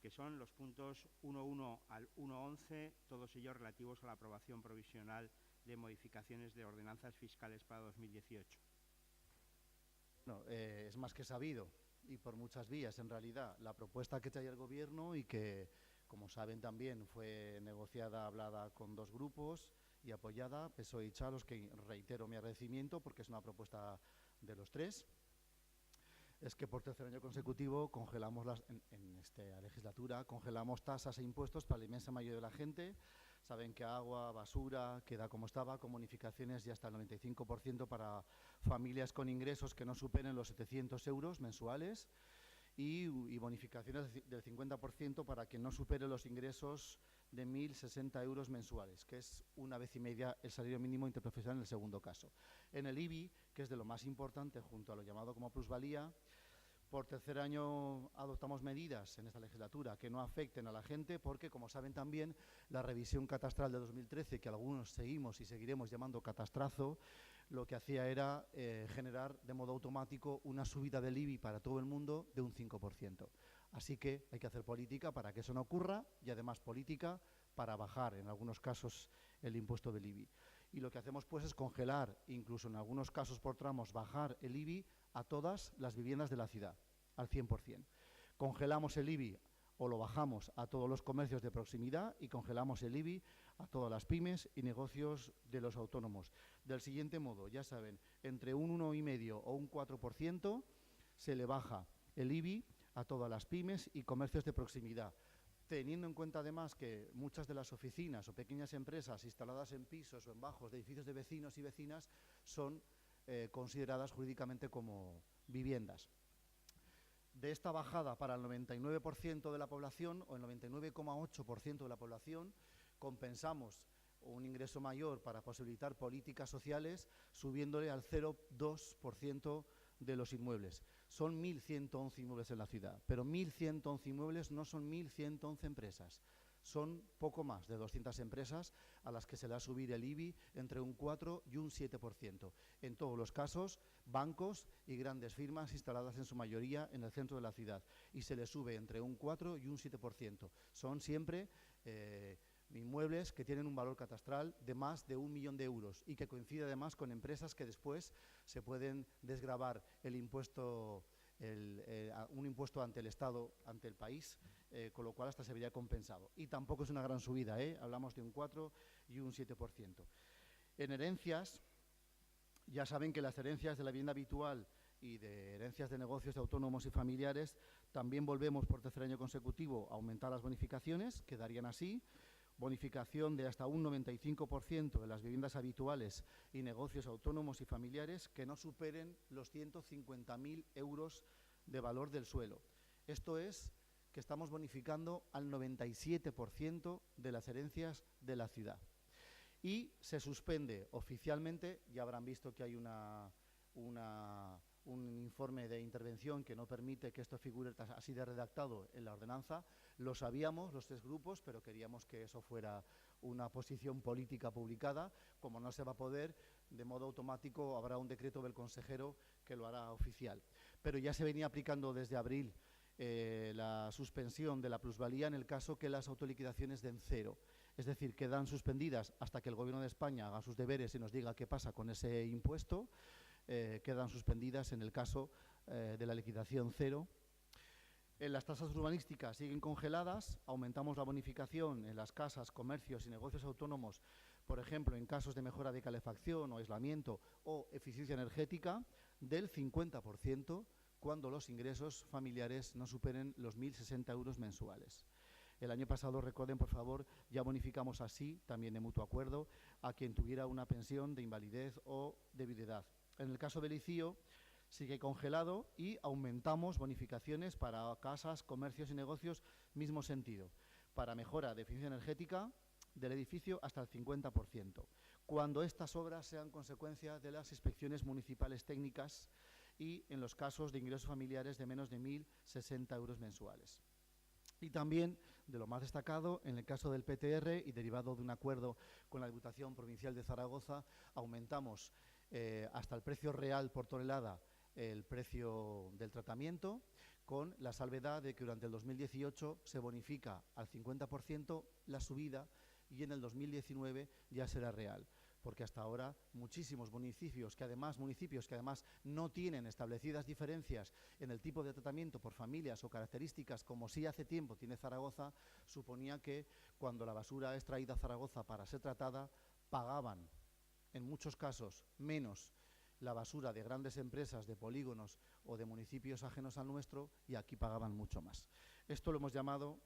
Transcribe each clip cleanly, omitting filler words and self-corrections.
que son los puntos 1.1 al 1.11, todos ellos relativos a la aprobación provisional de modificaciones de ordenanzas fiscales para 2018. No, es más que sabido, y por muchas vías en realidad, la propuesta que trae el Gobierno y que, como saben también, fue negociada, hablada con dos grupos y apoyada, PSOE y Cha, los que reitero mi agradecimiento porque es una propuesta de los tres, es que por tercer año consecutivo congelamos en esta legislatura, congelamos tasas e impuestos para la inmensa mayoría de la gente. Saben que agua, basura, queda como estaba, con bonificaciones ya hasta el 95% para familias con ingresos que no superen los 700 euros mensuales y bonificaciones del 50% para quien no supere los ingresos de 1.060 euros mensuales, que es una vez y media el salario mínimo interprofesional en el segundo caso. En el IBI, que es de lo más importante junto a lo llamado como plusvalía, por tercer año adoptamos medidas en esta legislatura que no afecten a la gente porque, como saben también, la revisión catastral de 2013, que algunos seguimos y seguiremos llamando catastrazo, lo que hacía era generar de modo automático una subida del IBI para todo el mundo de un 5%. Así que hay que hacer política para que eso no ocurra y además política para bajar en algunos casos el impuesto del IBI. Y lo que hacemos pues es congelar, incluso en algunos casos por tramos, bajar el IBI a todas las viviendas de la ciudad, al 100%. Congelamos el IBI o lo bajamos a todos los comercios de proximidad y congelamos el IBI a todas las pymes y negocios de los autónomos. Del siguiente modo, ya saben, entre un 1,5% o un 4% se le baja el IBI a todas las pymes y comercios de proximidad, teniendo en cuenta además que muchas de las oficinas o pequeñas empresas instaladas en pisos o en bajos de edificios de vecinos y vecinas son consideradas jurídicamente como viviendas. De esta bajada para el 99% de la población o el 99,8% de la población compensamos un ingreso mayor para posibilitar políticas sociales subiéndole al 0,2% de los inmuebles. Son 1.111 inmuebles en la ciudad, pero 1.111 inmuebles no son 1.111 empresas. Son poco más de 200 empresas a las que se le va a subir el IBI entre un 4 y un 7%. En todos los casos, bancos y grandes firmas instaladas en su mayoría en el centro de la ciudad. Y se le sube entre un 4 y un 7%. Son siempre inmuebles que tienen un valor catastral de más de 1 millón de euros y que coincide además con empresas que después se pueden desgravar el impuesto, un impuesto ante el Estado, ante el país, con lo cual hasta se vería compensado. Y tampoco es una gran subida, hablamos de un 4 y un 7%. En herencias, ya saben que las herencias de la vivienda habitual y de herencias de negocios de autónomos y familiares también volvemos por tercer año consecutivo a aumentar las bonificaciones, quedarían así. Bonificación de hasta un 95% de las viviendas habituales y negocios autónomos y familiares que no superen los 150.000 euros de valor del suelo. Esto es que estamos bonificando al 97% de las herencias de la ciudad. Y se suspende oficialmente, ya habrán visto que hay un informe de intervención que no permite que esto figure así de redactado en la ordenanza. Lo sabíamos los tres grupos, pero queríamos que eso fuera una posición política publicada. Como no se va a poder, de modo automático habrá un decreto del consejero que lo hará oficial. Pero ya se venía aplicando desde abril la suspensión de la plusvalía en el caso que las autoliquidaciones den cero. Es decir, quedan suspendidas hasta que el Gobierno de España haga sus deberes y nos diga qué pasa con ese impuesto. Quedan suspendidas en el caso de la liquidación cero. En las tasas urbanísticas siguen congeladas, aumentamos la bonificación en las casas, comercios y negocios autónomos, por ejemplo, en casos de mejora de calefacción o aislamiento o eficiencia energética, del 50% cuando los ingresos familiares no superen los 1.060 euros mensuales. El año pasado, recuerden, por favor, ya bonificamos así, también de mutuo acuerdo, a quien tuviera una pensión de invalidez o de viudedad. En el caso del ICIO, sigue congelado y aumentamos bonificaciones para casas, comercios y negocios, mismo sentido, para mejora de eficiencia energética del edificio hasta el 50%, cuando estas obras sean consecuencia de las inspecciones municipales técnicas y en los casos de ingresos familiares de menos de 1.060 euros mensuales. Y también, de lo más destacado, en el caso del PTR y derivado de un acuerdo con la Diputación Provincial de Zaragoza, aumentamos hasta el precio real por tonelada el precio del tratamiento, con la salvedad de que durante el 2018 se bonifica al 50% la subida y en el 2019 ya será real. Porque hasta ahora muchísimos municipios que además no tienen establecidas diferencias en el tipo de tratamiento por familias o características, como sí hace tiempo tiene Zaragoza, suponía que cuando la basura es traída a Zaragoza para ser tratada, pagaban en muchos casos menos la basura de grandes empresas, de polígonos o de municipios ajenos al nuestro, y aquí pagaban mucho más. Esto lo hemos llamado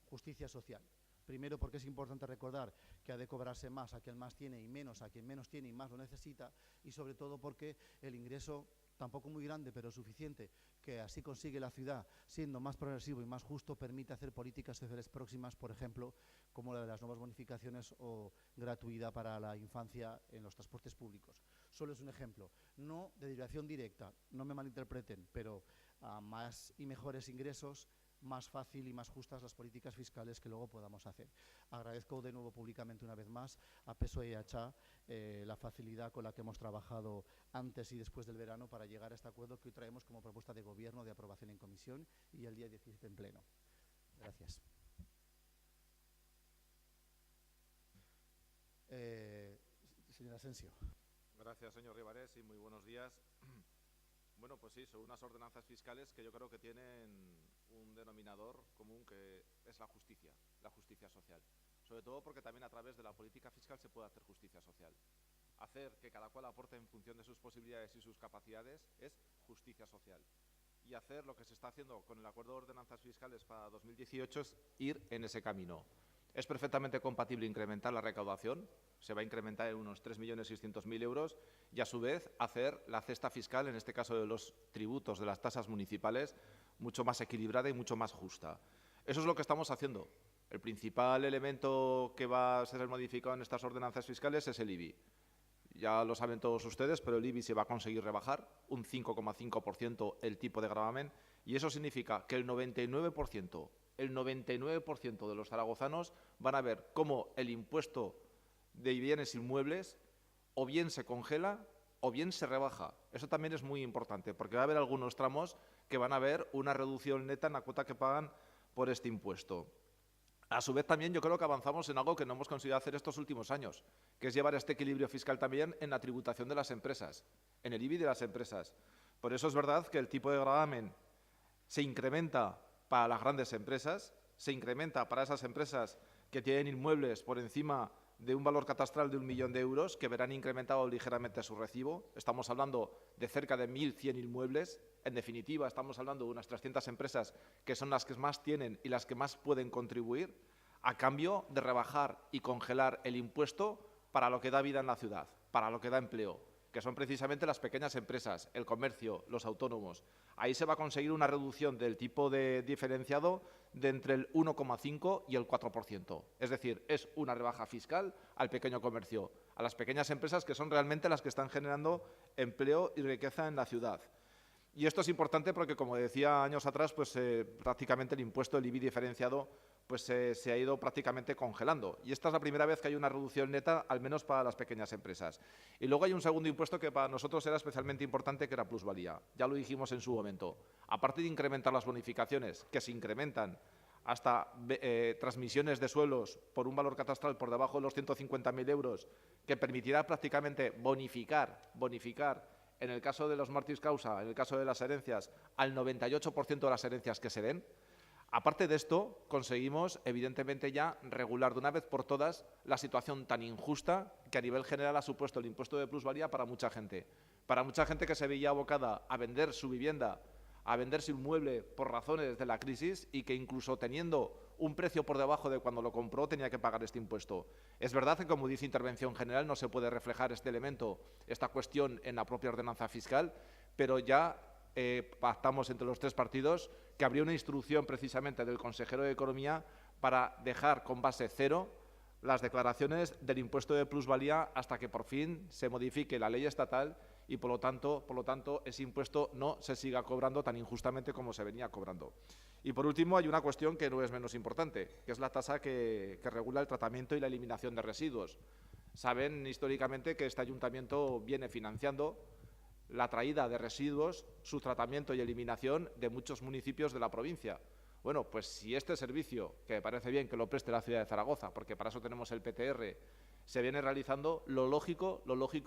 justicia social. Primero, porque es importante recordar que ha de cobrarse más a quien más tiene y menos a quien menos tiene y más lo necesita, y sobre todo porque el ingreso, tampoco muy grande pero suficiente, que así consigue la ciudad, siendo más progresivo y más justo, permite hacer políticas sociales próximas, por ejemplo, como la de las nuevas bonificaciones o gratuidad para la infancia en los transportes públicos. Solo es un ejemplo, no de derivación directa, no me malinterpreten, pero a más y mejores ingresos, más fácil y más justas las políticas fiscales que luego podamos hacer. Agradezco de nuevo públicamente una vez más a PSOE y a CHA la facilidad con la que hemos trabajado antes y después del verano para llegar a este acuerdo que hoy traemos como propuesta de gobierno de aprobación en comisión y el día 17 en pleno. Gracias. Señor Asensio. Gracias, señor Ribarés, y muy buenos días. Bueno, pues sí, son unas ordenanzas fiscales que yo creo que tienen un denominador común, que es la justicia social. Sobre todo porque también a través de la política fiscal se puede hacer justicia social. Hacer que cada cual aporte en función de sus posibilidades y sus capacidades es justicia social. Y hacer lo que se está haciendo con el Acuerdo de Ordenanzas Fiscales para 2018 es ir en ese camino. Es perfectamente compatible incrementar la recaudación, se va a incrementar en unos 3.600.000 euros, y a su vez hacer la cesta fiscal, en este caso de los tributos, de las tasas municipales, mucho más equilibrada y mucho más justa. Eso es lo que estamos haciendo. El principal elemento que va a ser modificado en estas ordenanzas fiscales es el IBI. Ya lo saben todos ustedes, pero el IBI se va a conseguir rebajar un 5,5% el tipo de gravamen, y eso significa que el 99% de los zaragozanos van a ver cómo el impuesto de bienes inmuebles o bien se congela o bien se rebaja. Eso también es muy importante, porque va a haber algunos tramos que van a ver una reducción neta en la cuota que pagan por este impuesto. A su vez, también yo creo que avanzamos en algo que no hemos conseguido hacer estos últimos años, que es llevar este equilibrio fiscal también en la tributación de las empresas, en el IBI de las empresas. Por eso es verdad que el tipo de gravamen se incrementa para las grandes empresas, se incrementa para esas empresas que tienen inmuebles por encima de un valor catastral de 1 millón de euros, que verán incrementado ligeramente su recibo. Estamos hablando de cerca de 1.100 inmuebles. En definitiva, estamos hablando de unas 300 empresas que son las que más tienen y las que más pueden contribuir, a cambio de rebajar y congelar el impuesto para lo que da vida en la ciudad, para lo que da empleo, que son precisamente las pequeñas empresas, el comercio, los autónomos. Ahí se va a conseguir una reducción del tipo de diferenciado de entre el 1,5 y el 4%. Es decir, es una rebaja fiscal al pequeño comercio, a las pequeñas empresas, que son realmente las que están generando empleo y riqueza en la ciudad. Y esto es importante porque, como decía años atrás, pues prácticamente el impuesto, el IBI diferenciado, pues se ha ido prácticamente congelando. Y esta es la primera vez que hay una reducción neta, al menos para las pequeñas empresas. Y luego hay un segundo impuesto que para nosotros era especialmente importante, que era plusvalía. Ya lo dijimos en su momento. Aparte de incrementar las bonificaciones, que se incrementan hasta transmisiones de suelos por un valor catastral por debajo de los 150.000 euros, que permitirá prácticamente bonificar en el caso de los mortis causa, en el caso de las herencias, al 98% de las herencias que se den. Aparte de esto, conseguimos, evidentemente, ya regular de una vez por todas la situación tan injusta que a nivel general ha supuesto el impuesto de plusvalía para mucha gente. Para mucha gente que se veía abocada a vender su vivienda, a vender su inmueble por razones de la crisis, y que incluso teniendo un precio por debajo de cuando lo compró tenía que pagar este impuesto. Es verdad que, como dice Intervención General, no se puede reflejar este elemento, esta cuestión, en la propia ordenanza fiscal, pero ya pactamos entre los tres partidos que habría una instrucción precisamente del consejero de Economía para dejar con base cero las declaraciones del impuesto de plusvalía hasta que por fin se modifique la ley estatal y, por lo tanto, ese impuesto no se siga cobrando tan injustamente como se venía cobrando. Y, por último, hay una cuestión que no es menos importante, que es la tasa que regula el tratamiento y la eliminación de residuos. Saben históricamente que este ayuntamiento viene financiando la traída de residuos, su tratamiento y eliminación de muchos municipios de la provincia. Bueno, pues si este servicio, que me parece bien que lo preste la ciudad de Zaragoza, porque para eso tenemos el PTR, se viene realizando, lo lógico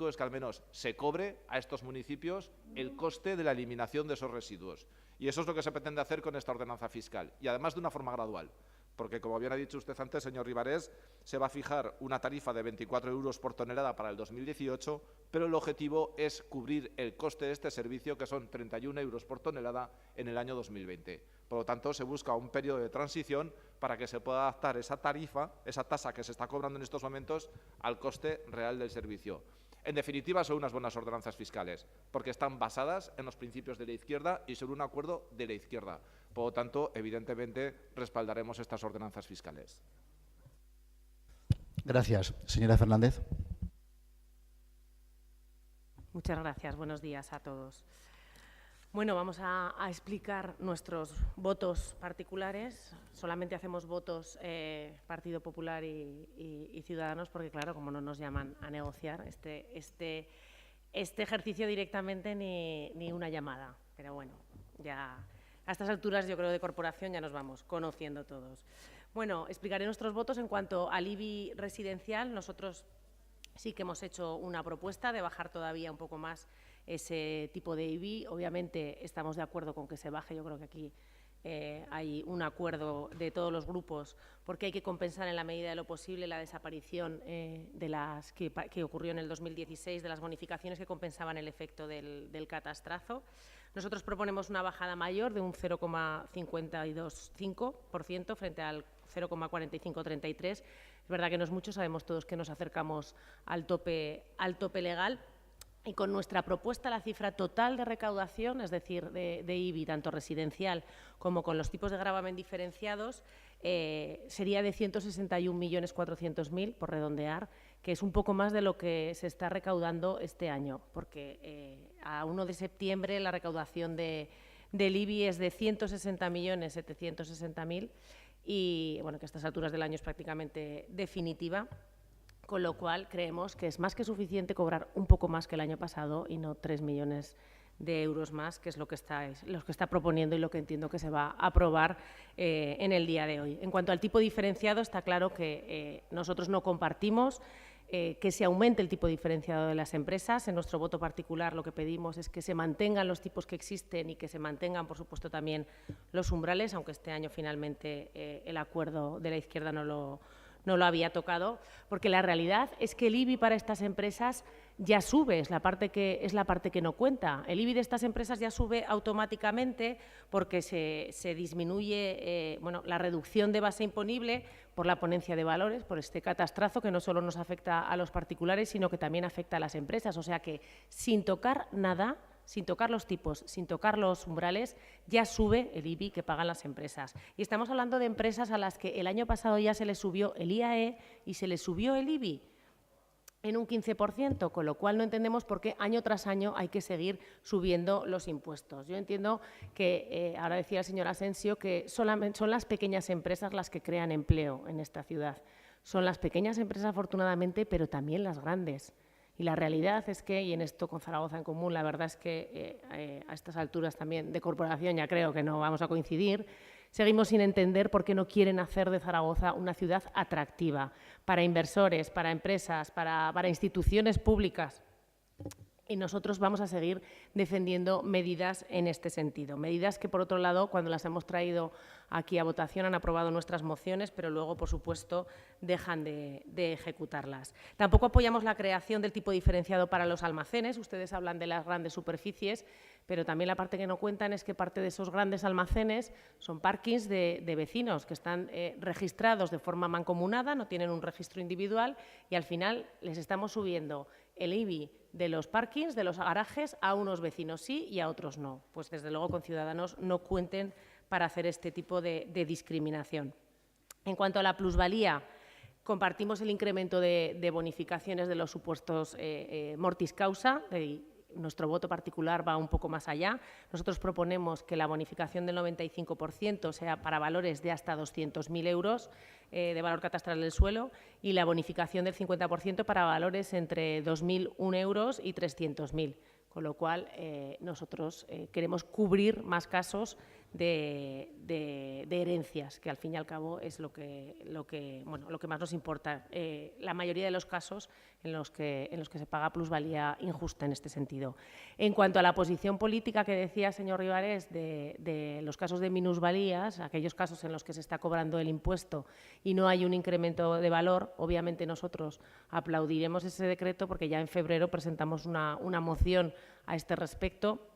es que al menos se cobre a estos municipios el coste de la eliminación de esos residuos. Y eso es lo que se pretende hacer con esta ordenanza fiscal, y además de una forma gradual. Porque, como bien ha dicho usted antes, señor Ribarés, se va a fijar una tarifa de 24 euros por tonelada para el 2018, pero el objetivo es cubrir el coste de este servicio, que son 31 euros por tonelada en el año 2020. Por lo tanto, se busca un periodo de transición para que se pueda adaptar esa tarifa, esa tasa que se está cobrando en estos momentos, al coste real del servicio. En definitiva, son unas buenas ordenanzas fiscales, porque están basadas en los principios de la izquierda y sobre un acuerdo de la izquierda. Por lo tanto, evidentemente, respaldaremos estas ordenanzas fiscales. Gracias. Señora Fernández. Muchas gracias. Buenos días a todos. Bueno, vamos a explicar nuestros votos particulares. Solamente hacemos votos Partido Popular y Ciudadanos porque, claro, como no nos llaman a negociar este ejercicio directamente ni una llamada. Pero bueno, ya a estas alturas yo creo de corporación ya nos vamos conociendo todos. Bueno, explicaré nuestros votos en cuanto al IBI residencial. Nosotros sí que hemos hecho una propuesta de bajar todavía un poco más ese tipo de IBI. Obviamente estamos de acuerdo con que se baje. Yo creo que aquí hay un acuerdo de todos los grupos porque hay que compensar en la medida de lo posible la desaparición de las que ocurrió en el 2016, de las bonificaciones que compensaban el efecto del catastrazo. Nosotros proponemos una bajada mayor de un 0,525% frente al 0,4533. Es verdad que no es mucho, sabemos todos que nos acercamos al tope legal. Y con nuestra propuesta, la cifra total de recaudación, es decir, de IBI, tanto residencial como con los tipos de gravamen diferenciados, sería de 161.400.000, por redondear, que es un poco más de lo que se está recaudando este año, porque a 1 de septiembre la recaudación del IBI es de 160.760.000 y, bueno, que a estas alturas del año es prácticamente definitiva. Con lo cual, creemos que es más que suficiente cobrar un poco más que el año pasado y no 3 millones de euros más, que es lo que está proponiendo y lo que entiendo que se va a aprobar en el día de hoy. En cuanto al tipo diferenciado, está claro que nosotros no compartimos que se aumente el tipo diferenciado de las empresas. En nuestro voto particular lo que pedimos es que se mantengan los tipos que existen y que se mantengan, por supuesto, también los umbrales, aunque este año finalmente el acuerdo de la izquierda no lo había tocado, porque la realidad es que el IBI para estas empresas ya sube, es la parte que no cuenta. El IBI de estas empresas ya sube automáticamente porque se disminuye la reducción de base imponible por la ponencia de valores, por este catastrazo que no solo nos afecta a los particulares, sino que también afecta a las empresas. O sea que, sin tocar nada, sin tocar los tipos, sin tocar los umbrales, ya sube el IBI que pagan las empresas. Y estamos hablando de empresas a las que el año pasado ya se les subió el IAE y se les subió el IBI en un 15%, con lo cual no entendemos por qué año tras año hay que seguir subiendo los impuestos. Yo entiendo que, ahora decía el señor Asensio, que solamente son las pequeñas empresas las que crean empleo en esta ciudad. Son las pequeñas empresas, afortunadamente, pero también las grandes. Y la realidad es que, y en esto con Zaragoza en Común, la verdad es que a estas alturas también de corporación ya creo que no vamos a coincidir, seguimos sin entender por qué no quieren hacer de Zaragoza una ciudad atractiva para inversores, para empresas, para instituciones públicas. Y nosotros vamos a seguir defendiendo medidas en este sentido. Medidas que, por otro lado, cuando las hemos traído aquí a votación han aprobado nuestras mociones, pero luego, por supuesto, dejan de ejecutarlas. Tampoco apoyamos la creación del tipo diferenciado para los almacenes. Ustedes hablan de las grandes superficies, pero también la parte que no cuentan es que parte de esos grandes almacenes son parkings de vecinos que están registrados de forma mancomunada, no tienen un registro individual y al final les estamos subiendo el IBI de los parkings, de los garajes, a unos vecinos sí y a otros no. Pues desde luego con Ciudadanos no cuenten para hacer este tipo de discriminación. En cuanto a la plusvalía, compartimos el incremento de bonificaciones de los supuestos mortis causa. Nuestro voto particular va un poco más allá. Nosotros proponemos que la bonificación del 95% sea para valores de hasta 200.000 euros de valor catastral del suelo y la bonificación del 50% para valores entre 2.001 euros y 300.000. Con lo cual, nosotros queremos cubrir más casos de herencias, que al fin y al cabo es lo que más nos importa. La mayoría de los casos en los que se paga plusvalía injusta en este sentido. En cuanto a la posición política que decía, señor Ribarés, de los casos de minusvalías, aquellos casos en los que se está cobrando el impuesto y no hay un incremento de valor, obviamente nosotros aplaudiremos ese decreto porque ya en febrero presentamos una moción a este respecto,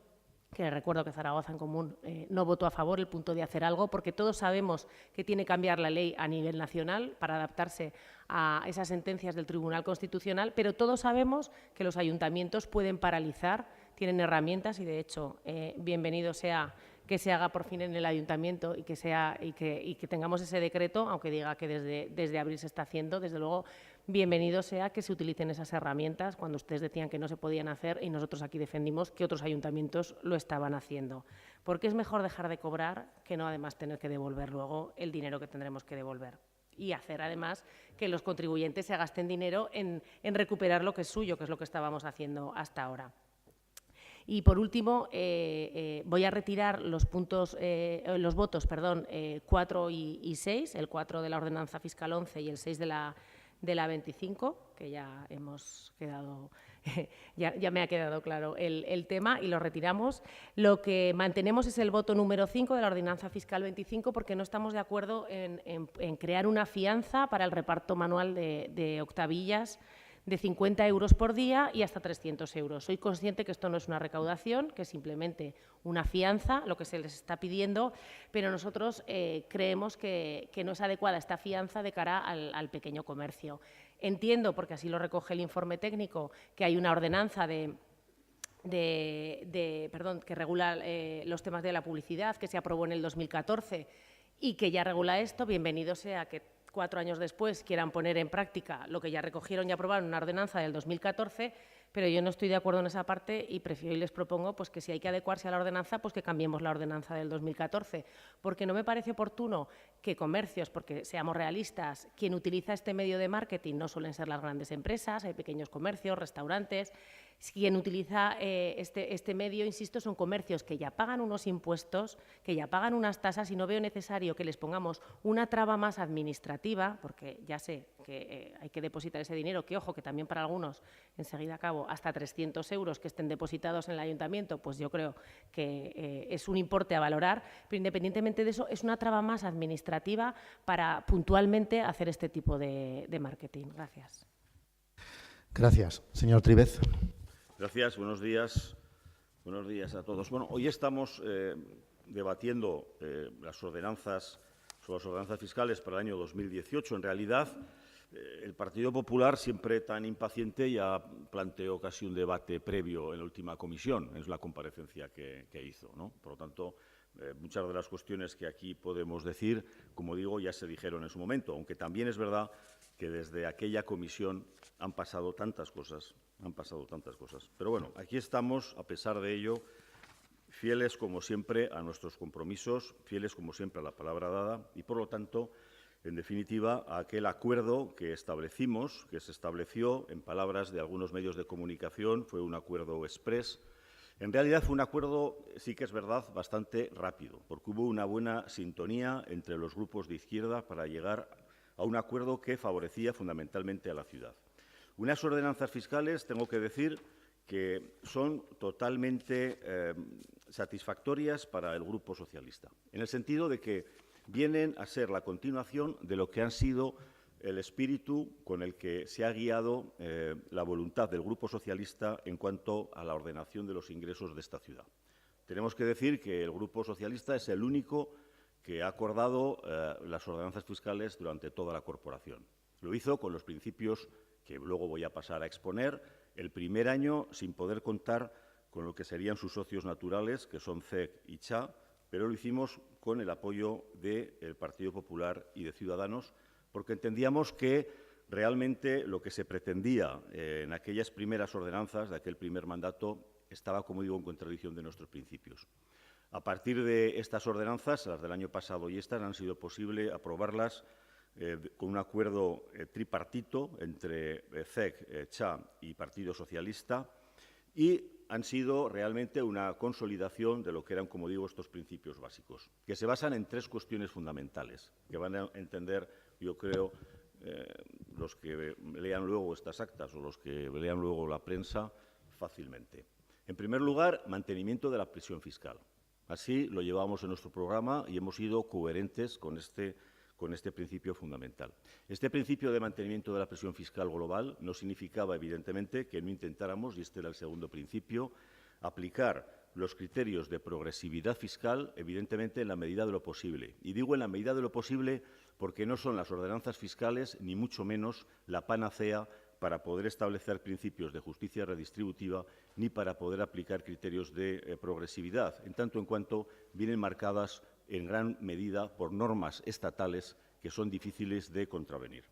que recuerdo que Zaragoza en Común no votó a favor el punto de hacer algo, porque todos sabemos que tiene que cambiar la ley a nivel nacional para adaptarse a esas sentencias del Tribunal Constitucional, pero todos sabemos que los ayuntamientos pueden paralizar, tienen herramientas y, de hecho, bienvenido sea que se haga por fin en el ayuntamiento y que tengamos ese decreto, aunque diga que desde abril se está haciendo. Desde luego, bienvenido sea que se utilicen esas herramientas cuando ustedes decían que no se podían hacer y nosotros aquí defendimos que otros ayuntamientos lo estaban haciendo. Porque es mejor dejar de cobrar que no además tener que devolver luego el dinero que tendremos que devolver. Y hacer además que los contribuyentes se gasten dinero en recuperar lo que es suyo, que es lo que estábamos haciendo hasta ahora. Y, por último, voy a retirar los votos 4 y 6, el 4 de la ordenanza fiscal 11 y el 6 de la 25, que ya hemos quedado, ya me ha quedado claro el tema, y lo retiramos. Lo que mantenemos es el voto número 5 de la ordenanza fiscal 25, porque no estamos de acuerdo en crear una fianza para el reparto manual de octavillas de 50 euros por día y hasta 300 euros. Soy consciente que esto no es una recaudación, que es simplemente una fianza, lo que se les está pidiendo, pero nosotros creemos que no es adecuada esta fianza de cara al pequeño comercio. Entiendo, porque así lo recoge el informe técnico, que hay una ordenanza que regula los temas de la publicidad, que se aprobó en el 2014 y que ya regula esto. Bienvenido sea que 4 años después quieran poner en práctica lo que ya recogieron y aprobaron en una ordenanza del 2014, pero yo no estoy de acuerdo en esa parte y prefiero y les propongo pues, que si hay que adecuarse a la ordenanza, pues que cambiemos la ordenanza del 2014, porque no me parece oportuno que comercios, porque seamos realistas, quien utiliza este medio de marketing no suelen ser las grandes empresas, hay pequeños comercios, restaurantes. Quien utiliza este medio, insisto, son comercios que ya pagan unos impuestos, que ya pagan unas tasas, y no veo necesario que les pongamos una traba más administrativa, porque ya sé que hay que depositar ese dinero, que ojo, que también para algunos, enseguida acabo, hasta 300 euros que estén depositados en el ayuntamiento, pues yo creo que es un importe a valorar, pero independientemente de eso, es una traba más administrativa para puntualmente hacer este tipo de marketing. Gracias. Gracias. Señor Trívez. Gracias, buenos días. Buenos días a todos. Bueno, hoy estamos debatiendo las ordenanzas fiscales para el año 2018. En realidad, el Partido Popular, siempre tan impaciente, ya planteó casi un debate previo en la última comisión, es la comparecencia que hizo, ¿no? Por lo tanto, muchas de las cuestiones que aquí podemos decir, como digo, ya se dijeron en su momento, aunque también es verdad que desde aquella comisión han pasado tantas cosas. Pero bueno, aquí estamos, a pesar de ello, fieles como siempre a nuestros compromisos, fieles como siempre a la palabra dada y, por lo tanto, en definitiva, a aquel acuerdo que establecimos, que se estableció, en palabras de algunos medios de comunicación, fue un acuerdo exprés. En realidad fue un acuerdo, sí que es verdad, bastante rápido, porque hubo una buena sintonía entre los grupos de izquierda para llegar a un acuerdo que favorecía fundamentalmente a la ciudad. Unas ordenanzas fiscales, tengo que decir, que son totalmente satisfactorias para el Grupo Socialista, en el sentido de que vienen a ser la continuación de lo que han sido el espíritu con el que se ha guiado la voluntad del Grupo Socialista en cuanto a la ordenación de los ingresos de esta ciudad. Tenemos que decir que el Grupo Socialista es el único que ha acordado las ordenanzas fiscales durante toda la corporación. Lo hizo con los principios que luego voy a pasar a exponer, el primer año sin poder contar con lo que serían sus socios naturales, que son CEC y CHA, pero lo hicimos con el apoyo del Partido Popular y de Ciudadanos, porque entendíamos que realmente lo que se pretendía en aquellas primeras ordenanzas de aquel primer mandato estaba, como digo, en contradicción de nuestros principios. A partir de estas ordenanzas, las del año pasado y estas, han sido posible aprobarlas con un acuerdo tripartito entre CEC, CHA y Partido Socialista, y han sido realmente una consolidación de lo que eran, como digo, estos principios básicos, que se basan en 3 cuestiones fundamentales, que van a entender, yo creo, los que lean luego estas actas o los que lean luego la prensa fácilmente. En primer lugar, mantenimiento de la presión fiscal. Así lo llevamos en nuestro programa y hemos sido coherentes con este principio fundamental. Este principio de mantenimiento de la presión fiscal global no significaba, evidentemente, que no intentáramos, y este era el segundo principio, aplicar los criterios de progresividad fiscal, evidentemente, en la medida de lo posible. Y digo en la medida de lo posible porque no son las ordenanzas fiscales, ni mucho menos la panacea para poder establecer principios de justicia redistributiva ni para poder aplicar criterios de progresividad, en tanto en cuanto vienen marcadas en gran medida por normas estatales que son difíciles de contravenir.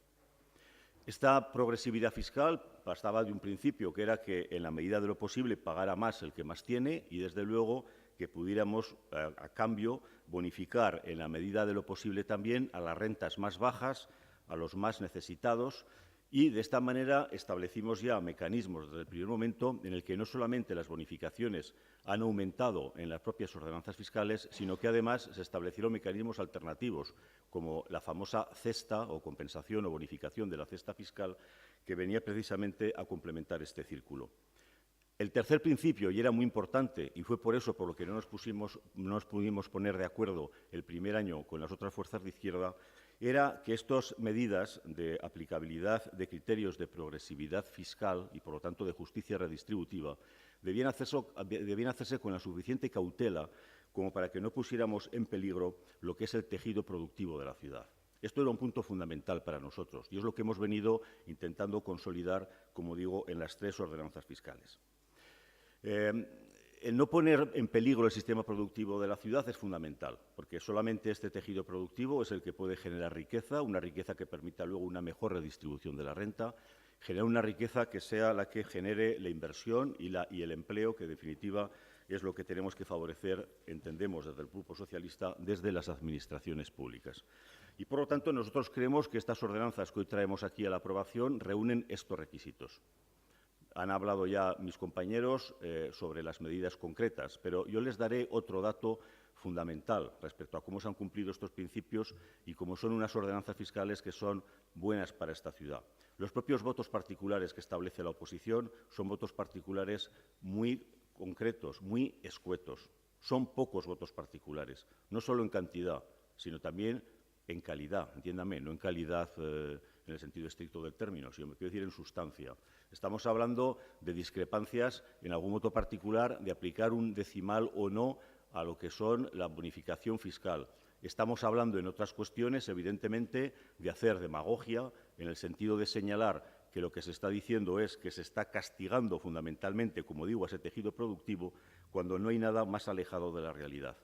Esta progresividad fiscal bastaba de un principio, que era que, en la medida de lo posible, pagara más el que más tiene y, desde luego, que pudiéramos, a cambio, bonificar en la medida de lo posible también a las rentas más bajas, a los más necesitados, y de esta manera establecimos ya mecanismos desde el primer momento en el que no solamente las bonificaciones han aumentado en las propias ordenanzas fiscales, sino que además se establecieron mecanismos alternativos, como la famosa cesta o compensación o bonificación de la cesta fiscal, que venía precisamente a complementar este círculo. El tercer principio, y era muy importante, y fue por eso por lo que no nos pudimos poner de acuerdo el primer año con las otras fuerzas de izquierda, era que estas medidas de aplicabilidad de criterios de progresividad fiscal y, por lo tanto, de justicia redistributiva, debían hacerse con la suficiente cautela como para que no pusiéramos en peligro lo que es el tejido productivo de la ciudad. Esto era un punto fundamental para nosotros y es lo que hemos venido intentando consolidar, como digo, en las 3 ordenanzas fiscales. El no poner en peligro el sistema productivo de la ciudad es fundamental, porque solamente este tejido productivo es el que puede generar riqueza, una riqueza que permita luego una mejor redistribución de la renta, generar una riqueza que sea la que genere la inversión y el empleo, que en definitiva es lo que tenemos que favorecer, entendemos desde el Grupo Socialista, desde las administraciones públicas. Y, por lo tanto, nosotros creemos que estas ordenanzas que hoy traemos aquí a la aprobación reúnen estos requisitos. Han hablado ya mis compañeros sobre las medidas concretas, pero yo les daré otro dato fundamental respecto a cómo se han cumplido estos principios y cómo son unas ordenanzas fiscales que son buenas para esta ciudad. Los propios votos particulares que establece la oposición son votos particulares muy concretos, muy escuetos. Son pocos votos particulares, no solo en cantidad, sino también en calidad, entiéndame, no en calidad en el sentido estricto del término, sino me quiero decir en sustancia. Estamos hablando de discrepancias en algún voto particular, de aplicar un decimal o no a lo que son la bonificación fiscal. Estamos hablando en otras cuestiones, evidentemente, de hacer demagogia en el sentido de señalar que lo que se está diciendo es que se está castigando fundamentalmente, como digo, a ese tejido productivo, cuando no hay nada más alejado de la realidad.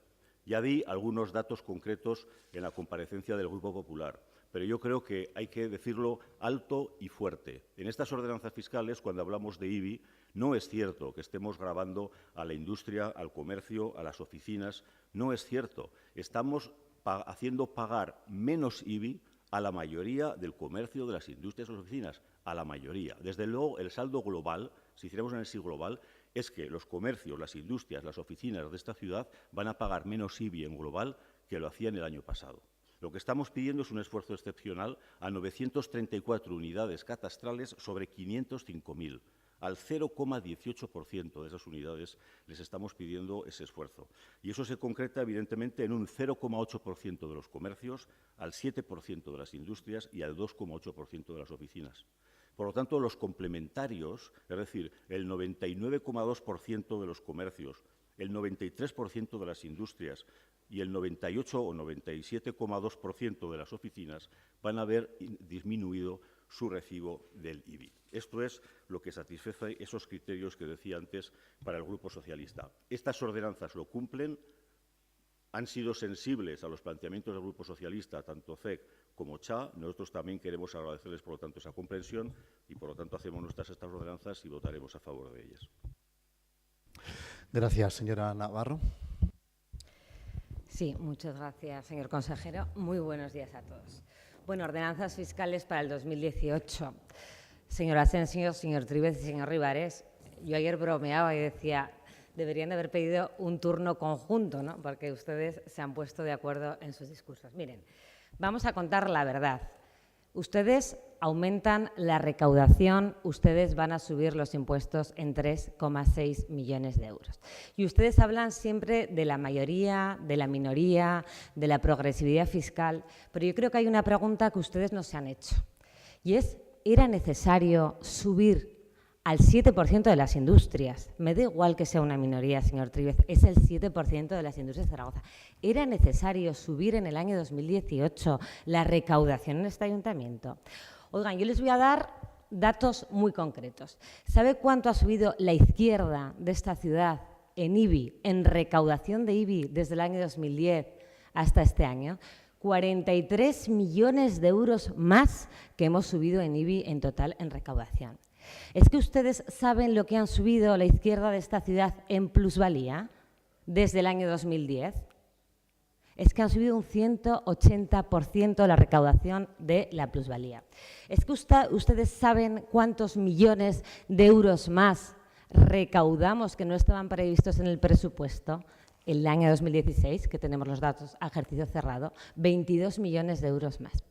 Ya di algunos datos concretos en la comparecencia del Grupo Popular, pero yo creo que hay que decirlo alto y fuerte. En estas ordenanzas fiscales, cuando hablamos de IBI, no es cierto que estemos gravando a la industria, al comercio, a las oficinas. No es cierto. Estamos haciendo pagar menos IBI a la mayoría del comercio, de las industrias y las oficinas, a la mayoría. Desde luego, el saldo global, si hiciéramos un análisis global, es que los comercios, las industrias, las oficinas de esta ciudad van a pagar menos IBI en global que lo hacían el año pasado. Lo que estamos pidiendo es un esfuerzo excepcional a 934 unidades catastrales sobre 505.000. Al 0,18% de esas unidades les estamos pidiendo ese esfuerzo. Y eso se concreta, evidentemente, en un 0,8% de los comercios, al 7% de las industrias y al 2,8% de las oficinas. Por lo tanto, los complementarios, es decir, el 99,2% de los comercios, el 93% de las industrias y el 98 o 97,2% de las oficinas van a haber disminuido su recibo del IBI. Esto es lo que satisface esos criterios que decía antes para el Grupo Socialista. Estas ordenanzas lo cumplen, han sido sensibles a los planteamientos del Grupo Socialista, tanto CEC como CHA. Nosotros también queremos agradecerles, por lo tanto, esa comprensión y, por lo tanto, hacemos nuestras estas ordenanzas y votaremos a favor de ellas. Gracias, señora Navarro. Sí, muchas gracias, señor consejero. Muy buenos días a todos. Bueno, ordenanzas fiscales para el 2018. Señor Asensio, señor Trives y señor Rivares, yo ayer bromeaba y decía, deberían haber pedido un turno conjunto, ¿no? Porque ustedes se han puesto de acuerdo en sus discursos. Miren, vamos a contar la verdad. Ustedes aumentan la recaudación, ustedes van a subir los impuestos en 3,6 millones de euros. Y ustedes hablan siempre de la mayoría, de la minoría, de la progresividad fiscal, pero yo creo que hay una pregunta que ustedes no se han hecho. Y es, ¿era necesario subir al 7% de las industrias? Me da igual que sea una minoría, señor Tríbez, es el 7% de las industrias de Zaragoza. ¿Era necesario subir en el año 2018 la recaudación en este ayuntamiento? Oigan, yo les voy a dar datos muy concretos. ¿Sabe cuánto ha subido la izquierda de esta ciudad en IBI, en recaudación de IBI, desde el año 2010 hasta este año? 43 millones de euros más que hemos subido en IBI en total en recaudación. ¿Es que ustedes saben lo que han subido la izquierda de esta ciudad en plusvalía desde el año 2010? Es que han subido un 180% la recaudación de la plusvalía. ¿Es que ustedes saben cuántos millones de euros más recaudamos que no estaban previstos en el presupuesto? El año 2016, que tenemos los datos a ejercicio cerrado, 22 millones de euros más.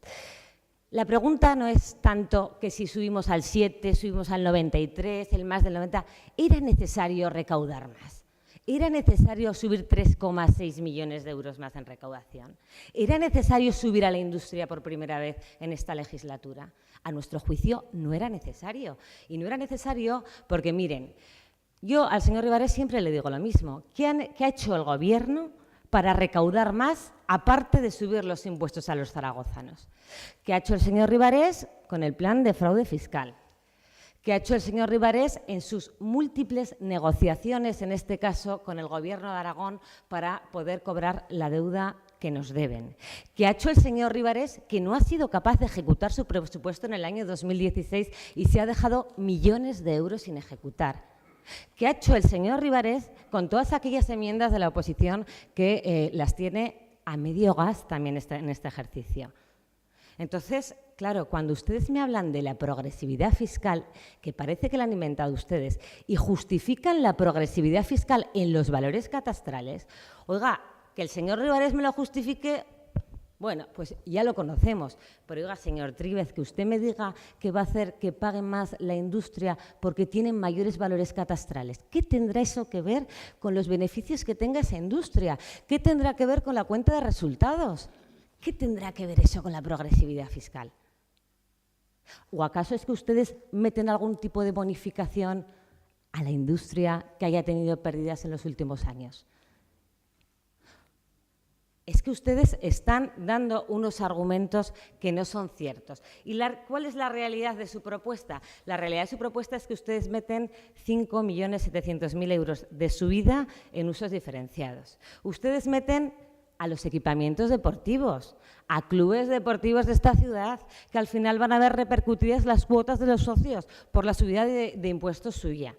La pregunta no es tanto que si subimos al 7, subimos al 93, el más del 90. ¿Era necesario recaudar más? ¿Era necesario subir 3,6 millones de euros más en recaudación? ¿Era necesario subir a la industria por primera vez en esta legislatura? A nuestro juicio no era necesario. Y no era necesario porque, miren, yo al señor Ribarés siempre le digo lo mismo. ¿Qué ha hecho el Gobierno para recaudar más, aparte de subir los impuestos a los zaragozanos? ¿Qué ha hecho el señor Ribarés con el plan de fraude fiscal? ¿Qué ha hecho el señor Ribarés en sus múltiples negociaciones, en este caso con el Gobierno de Aragón, para poder cobrar la deuda que nos deben? ¿Qué ha hecho el señor Ribarés, que no ha sido capaz de ejecutar su presupuesto en el año 2016 y se ha dejado millones de euros sin ejecutar? ¿Qué ha hecho el señor Ribarés con todas aquellas enmiendas de la oposición que las tiene a medio gas también en este ejercicio? Entonces, claro, cuando ustedes me hablan de la progresividad fiscal, que parece que la han inventado ustedes, y justifican la progresividad fiscal en los valores catastrales, oiga, que el señor Ribarés me lo justifique, bueno, pues ya lo conocemos. Pero oiga, señor Tríbez, que usted me diga que va a hacer que pague más la industria porque tienen mayores valores catastrales. ¿Qué tendrá eso que ver con los beneficios que tenga esa industria? ¿Qué tendrá que ver con la cuenta de resultados? ¿Qué tendrá que ver eso con la progresividad fiscal? ¿O acaso es que ustedes meten algún tipo de bonificación a la industria que haya tenido pérdidas en los últimos años? Es que ustedes están dando unos argumentos que no son ciertos. ¿Y cuál es la realidad de su propuesta? La realidad de su propuesta es que ustedes meten 5.700.000 euros de subida en usos diferenciados. Ustedes meten a los equipamientos deportivos, a clubes deportivos de esta ciudad, que al final van a ver repercutidas las cuotas de los socios por la subida de impuestos suya.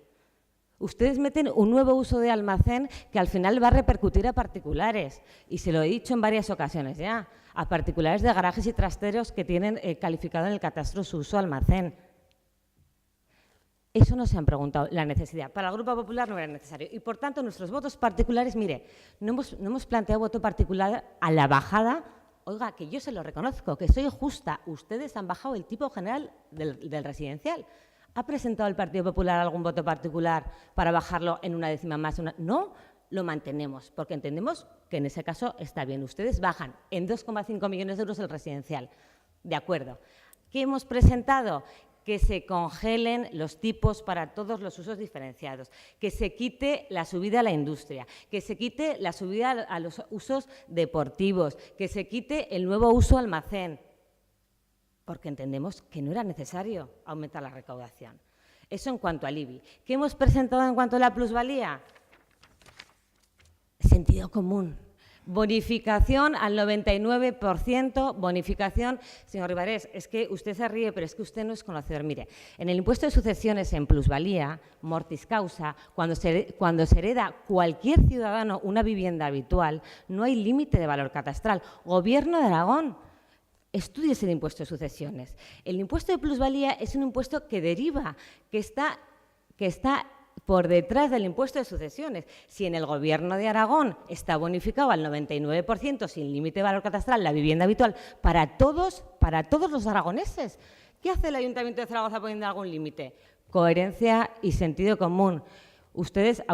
Ustedes meten un nuevo uso de almacén que al final va a repercutir a particulares. Y se lo he dicho en varias ocasiones ya, a particulares de garajes y trasteros que tienen calificado en el catastro su uso almacén. Eso no se han preguntado, la necesidad. Para el Grupo Popular no era necesario. Y, por tanto, nuestros votos particulares, mire, no hemos planteado voto particular a la bajada. Oiga, que yo se lo reconozco, que soy justa. Ustedes han bajado el tipo general del residencial. ¿Ha presentado el Partido Popular algún voto particular para bajarlo en una décima más? No, lo mantenemos, porque entendemos que en ese caso está bien. Ustedes bajan en 2,5 millones de euros el residencial. De acuerdo. ¿Qué hemos presentado? Que se congelen los tipos para todos los usos diferenciados, que se quite la subida a la industria, que se quite la subida a los usos deportivos, que se quite el nuevo uso almacén, porque entendemos que no era necesario aumentar la recaudación. Eso en cuanto al IBI. ¿Qué hemos presentado en cuanto a la plusvalía? Sentido común. Bonificación al 99%, bonificación. Señor Ribarés, es que usted se ríe, pero es que usted no es conocedor. Mire, en el impuesto de sucesiones en plusvalía, mortis causa, cuando se hereda cualquier ciudadano una vivienda habitual, no hay límite de valor catastral. Gobierno de Aragón, estúdiese el impuesto de sucesiones. El impuesto de plusvalía es un impuesto que deriva, que está por detrás del impuesto de sucesiones. Si en el Gobierno de Aragón está bonificado al 99% sin límite de valor catastral la vivienda habitual para todos los aragoneses, ¿qué hace el Ayuntamiento de Zaragoza poniendo algún límite? Coherencia y sentido común. A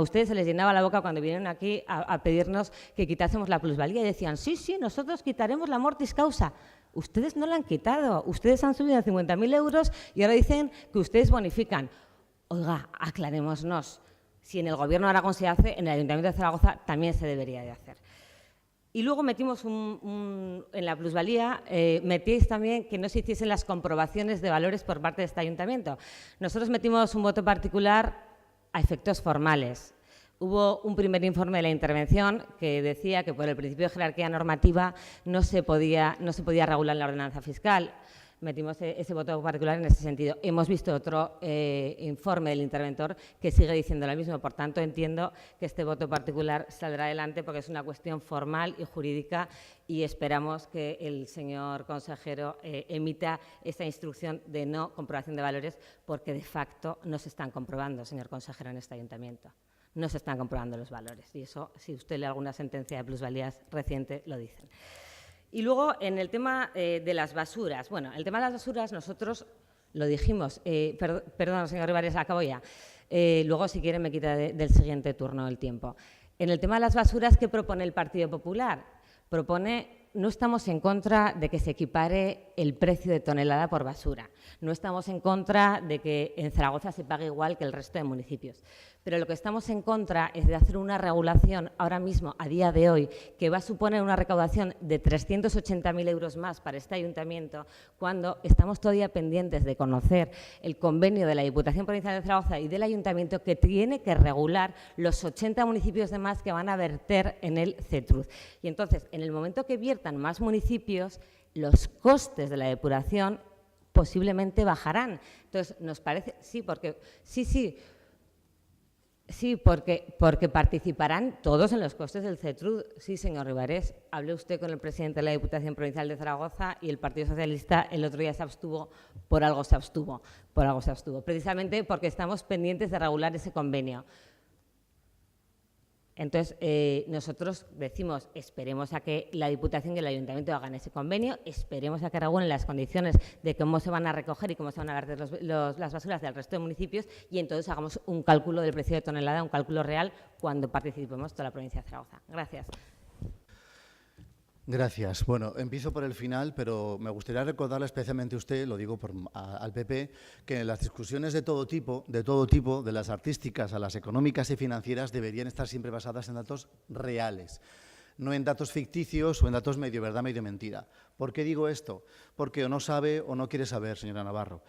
ustedes se les llenaba la boca cuando vinieron aquí a pedirnos que quitásemos la plusvalía y decían, sí, nosotros quitaremos la mortis causa. Ustedes no la han quitado, ustedes han subido a 50.000 euros y ahora dicen que ustedes bonifican. Oiga, aclarémonos, si en el Gobierno de Aragón se hace, en el Ayuntamiento de Zaragoza también se debería de hacer. Y luego metimos en la plusvalía, metíais también que no se hiciesen las comprobaciones de valores por parte de este Ayuntamiento. Nosotros metimos un voto particular a efectos formales. Hubo un primer informe de la intervención que decía que por el principio de jerarquía normativa no se podía regular la ordenanza fiscal. Metimos ese voto particular en ese sentido. Hemos visto otro informe del interventor que sigue diciendo lo mismo. Por tanto, entiendo que este voto particular saldrá adelante porque es una cuestión formal y jurídica y esperamos que el señor consejero emita esta instrucción de no comprobación de valores porque, de facto, no se están comprobando, señor consejero, en este ayuntamiento. No se están comprobando los valores. Y eso, si usted lee alguna sentencia de plusvalías reciente, lo dicen. Y luego, en el tema de las basuras. Bueno, el tema de las basuras nosotros lo dijimos. Perdón, señor Rivares, acabo ya. Luego, si quiere, me quita del siguiente turno el tiempo. En el tema de las basuras, ¿qué propone el Partido Popular? No estamos en contra de que se equipare el precio de tonelada por basura. No estamos en contra de que en Zaragoza se pague igual que el resto de municipios. Pero lo que estamos en contra es de hacer una regulación ahora mismo, a día de hoy, que va a suponer una recaudación de 380.000 euros más para este ayuntamiento, cuando estamos todavía pendientes de conocer el convenio de la Diputación Provincial de Zaragoza y del ayuntamiento que tiene que regular los 80 municipios de más que van a verter en el CETRUZ. Y entonces, en el momento que viertan más municipios, los costes de la depuración posiblemente bajarán. Entonces, nos parece, porque participarán todos en los costes del CETRUZ. Sí, señor Rivares, hablé usted con el presidente de la Diputación Provincial de Zaragoza y el Partido Socialista el otro día se abstuvo, por algo se abstuvo, precisamente porque estamos pendientes de regular ese convenio. Entonces, nosotros decimos, esperemos a que la Diputación y el Ayuntamiento hagan ese convenio, esperemos a que regulen las condiciones de cómo se van a recoger y cómo se van a verter las basuras del resto de municipios y entonces hagamos un cálculo del precio de tonelada, un cálculo real, cuando participemos toda la provincia de Zaragoza. Gracias. Gracias. Bueno, empiezo por el final, pero me gustaría recordarle especialmente a usted, lo digo al PP, que las discusiones de todo tipo, de las artísticas a las económicas y financieras, deberían estar siempre basadas en datos reales, no en datos ficticios o en datos medio verdad, medio mentira. ¿Por qué digo esto? Porque o no sabe o no quiere saber, señora Navarro.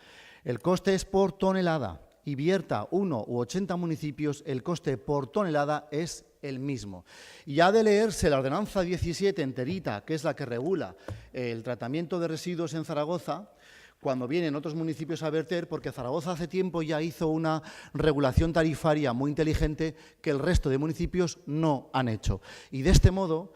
El coste es por tonelada y vierta 1 u 80 municipios, el coste por tonelada es el mismo. Y ha de leerse la ordenanza 17 enterita, que es la que regula el tratamiento de residuos en Zaragoza, cuando vienen otros municipios a verter, porque Zaragoza hace tiempo ya hizo una regulación tarifaria muy inteligente que el resto de municipios no han hecho. Y de este modo,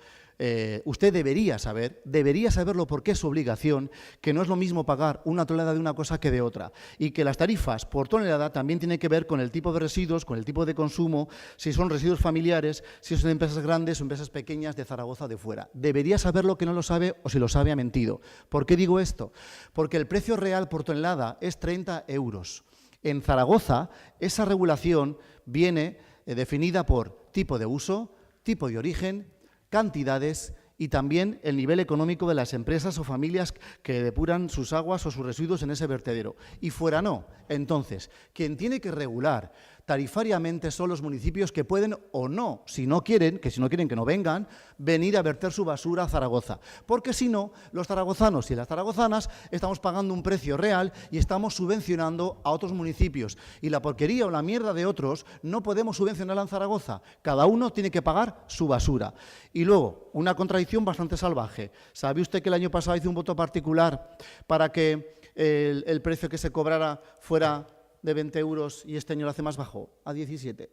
usted debería saberlo porque es su obligación, que no es lo mismo pagar una tonelada de una cosa que de otra y que las tarifas por tonelada también tienen que ver con el tipo de residuos, con el tipo de consumo, si son residuos familiares, si son empresas grandes o empresas pequeñas de Zaragoza o de fuera. Debería saberlo, que no lo sabe, o si lo sabe ha mentido. ¿Por qué digo esto? Porque el precio real por tonelada es 30 euros. En Zaragoza esa regulación viene definida por tipo de uso, tipo de origen, cantidades y también el nivel económico de las empresas o familias que depuran sus aguas o sus residuos en ese vertedero. Y fuera no. Entonces, quien tiene que regular tarifariamente son los municipios que pueden o no, si no quieren que no vengan, venir a verter su basura a Zaragoza. Porque si no, los zaragozanos y las zaragozanas estamos pagando un precio real y estamos subvencionando a otros municipios. Y la porquería o la mierda de otros no podemos subvencionarla en Zaragoza. Cada uno tiene que pagar su basura. Y luego, una contradicción bastante salvaje. ¿Sabe usted que el año pasado hice un voto particular para que el precio que se cobrara fuera de 20 euros y este año lo hace más bajo, a 17?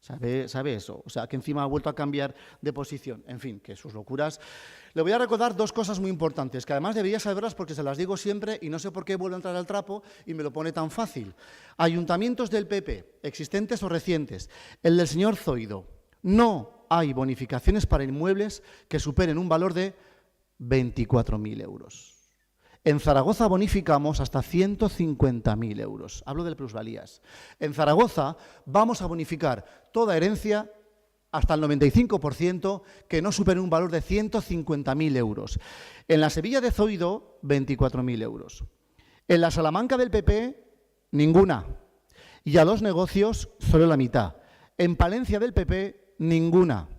¿Sabe eso? O sea, que encima ha vuelto a cambiar de posición. En fin, que sus locuras. Le voy a recordar dos cosas muy importantes, que además debería saberlas porque se las digo siempre y no sé por qué vuelve a entrar al trapo y me lo pone tan fácil. Ayuntamientos del PP, existentes o recientes. El del señor Zoido. No hay bonificaciones para inmuebles que superen un valor de 24.000 euros. En Zaragoza bonificamos hasta 150.000 euros. Hablo de plusvalías. En Zaragoza vamos a bonificar toda herencia hasta el 95% que no supere un valor de 150.000 euros. En la Sevilla de Zoido, 24.000 euros. En la Salamanca del PP, ninguna. Y a los negocios, solo la mitad. En Palencia del PP, ninguna.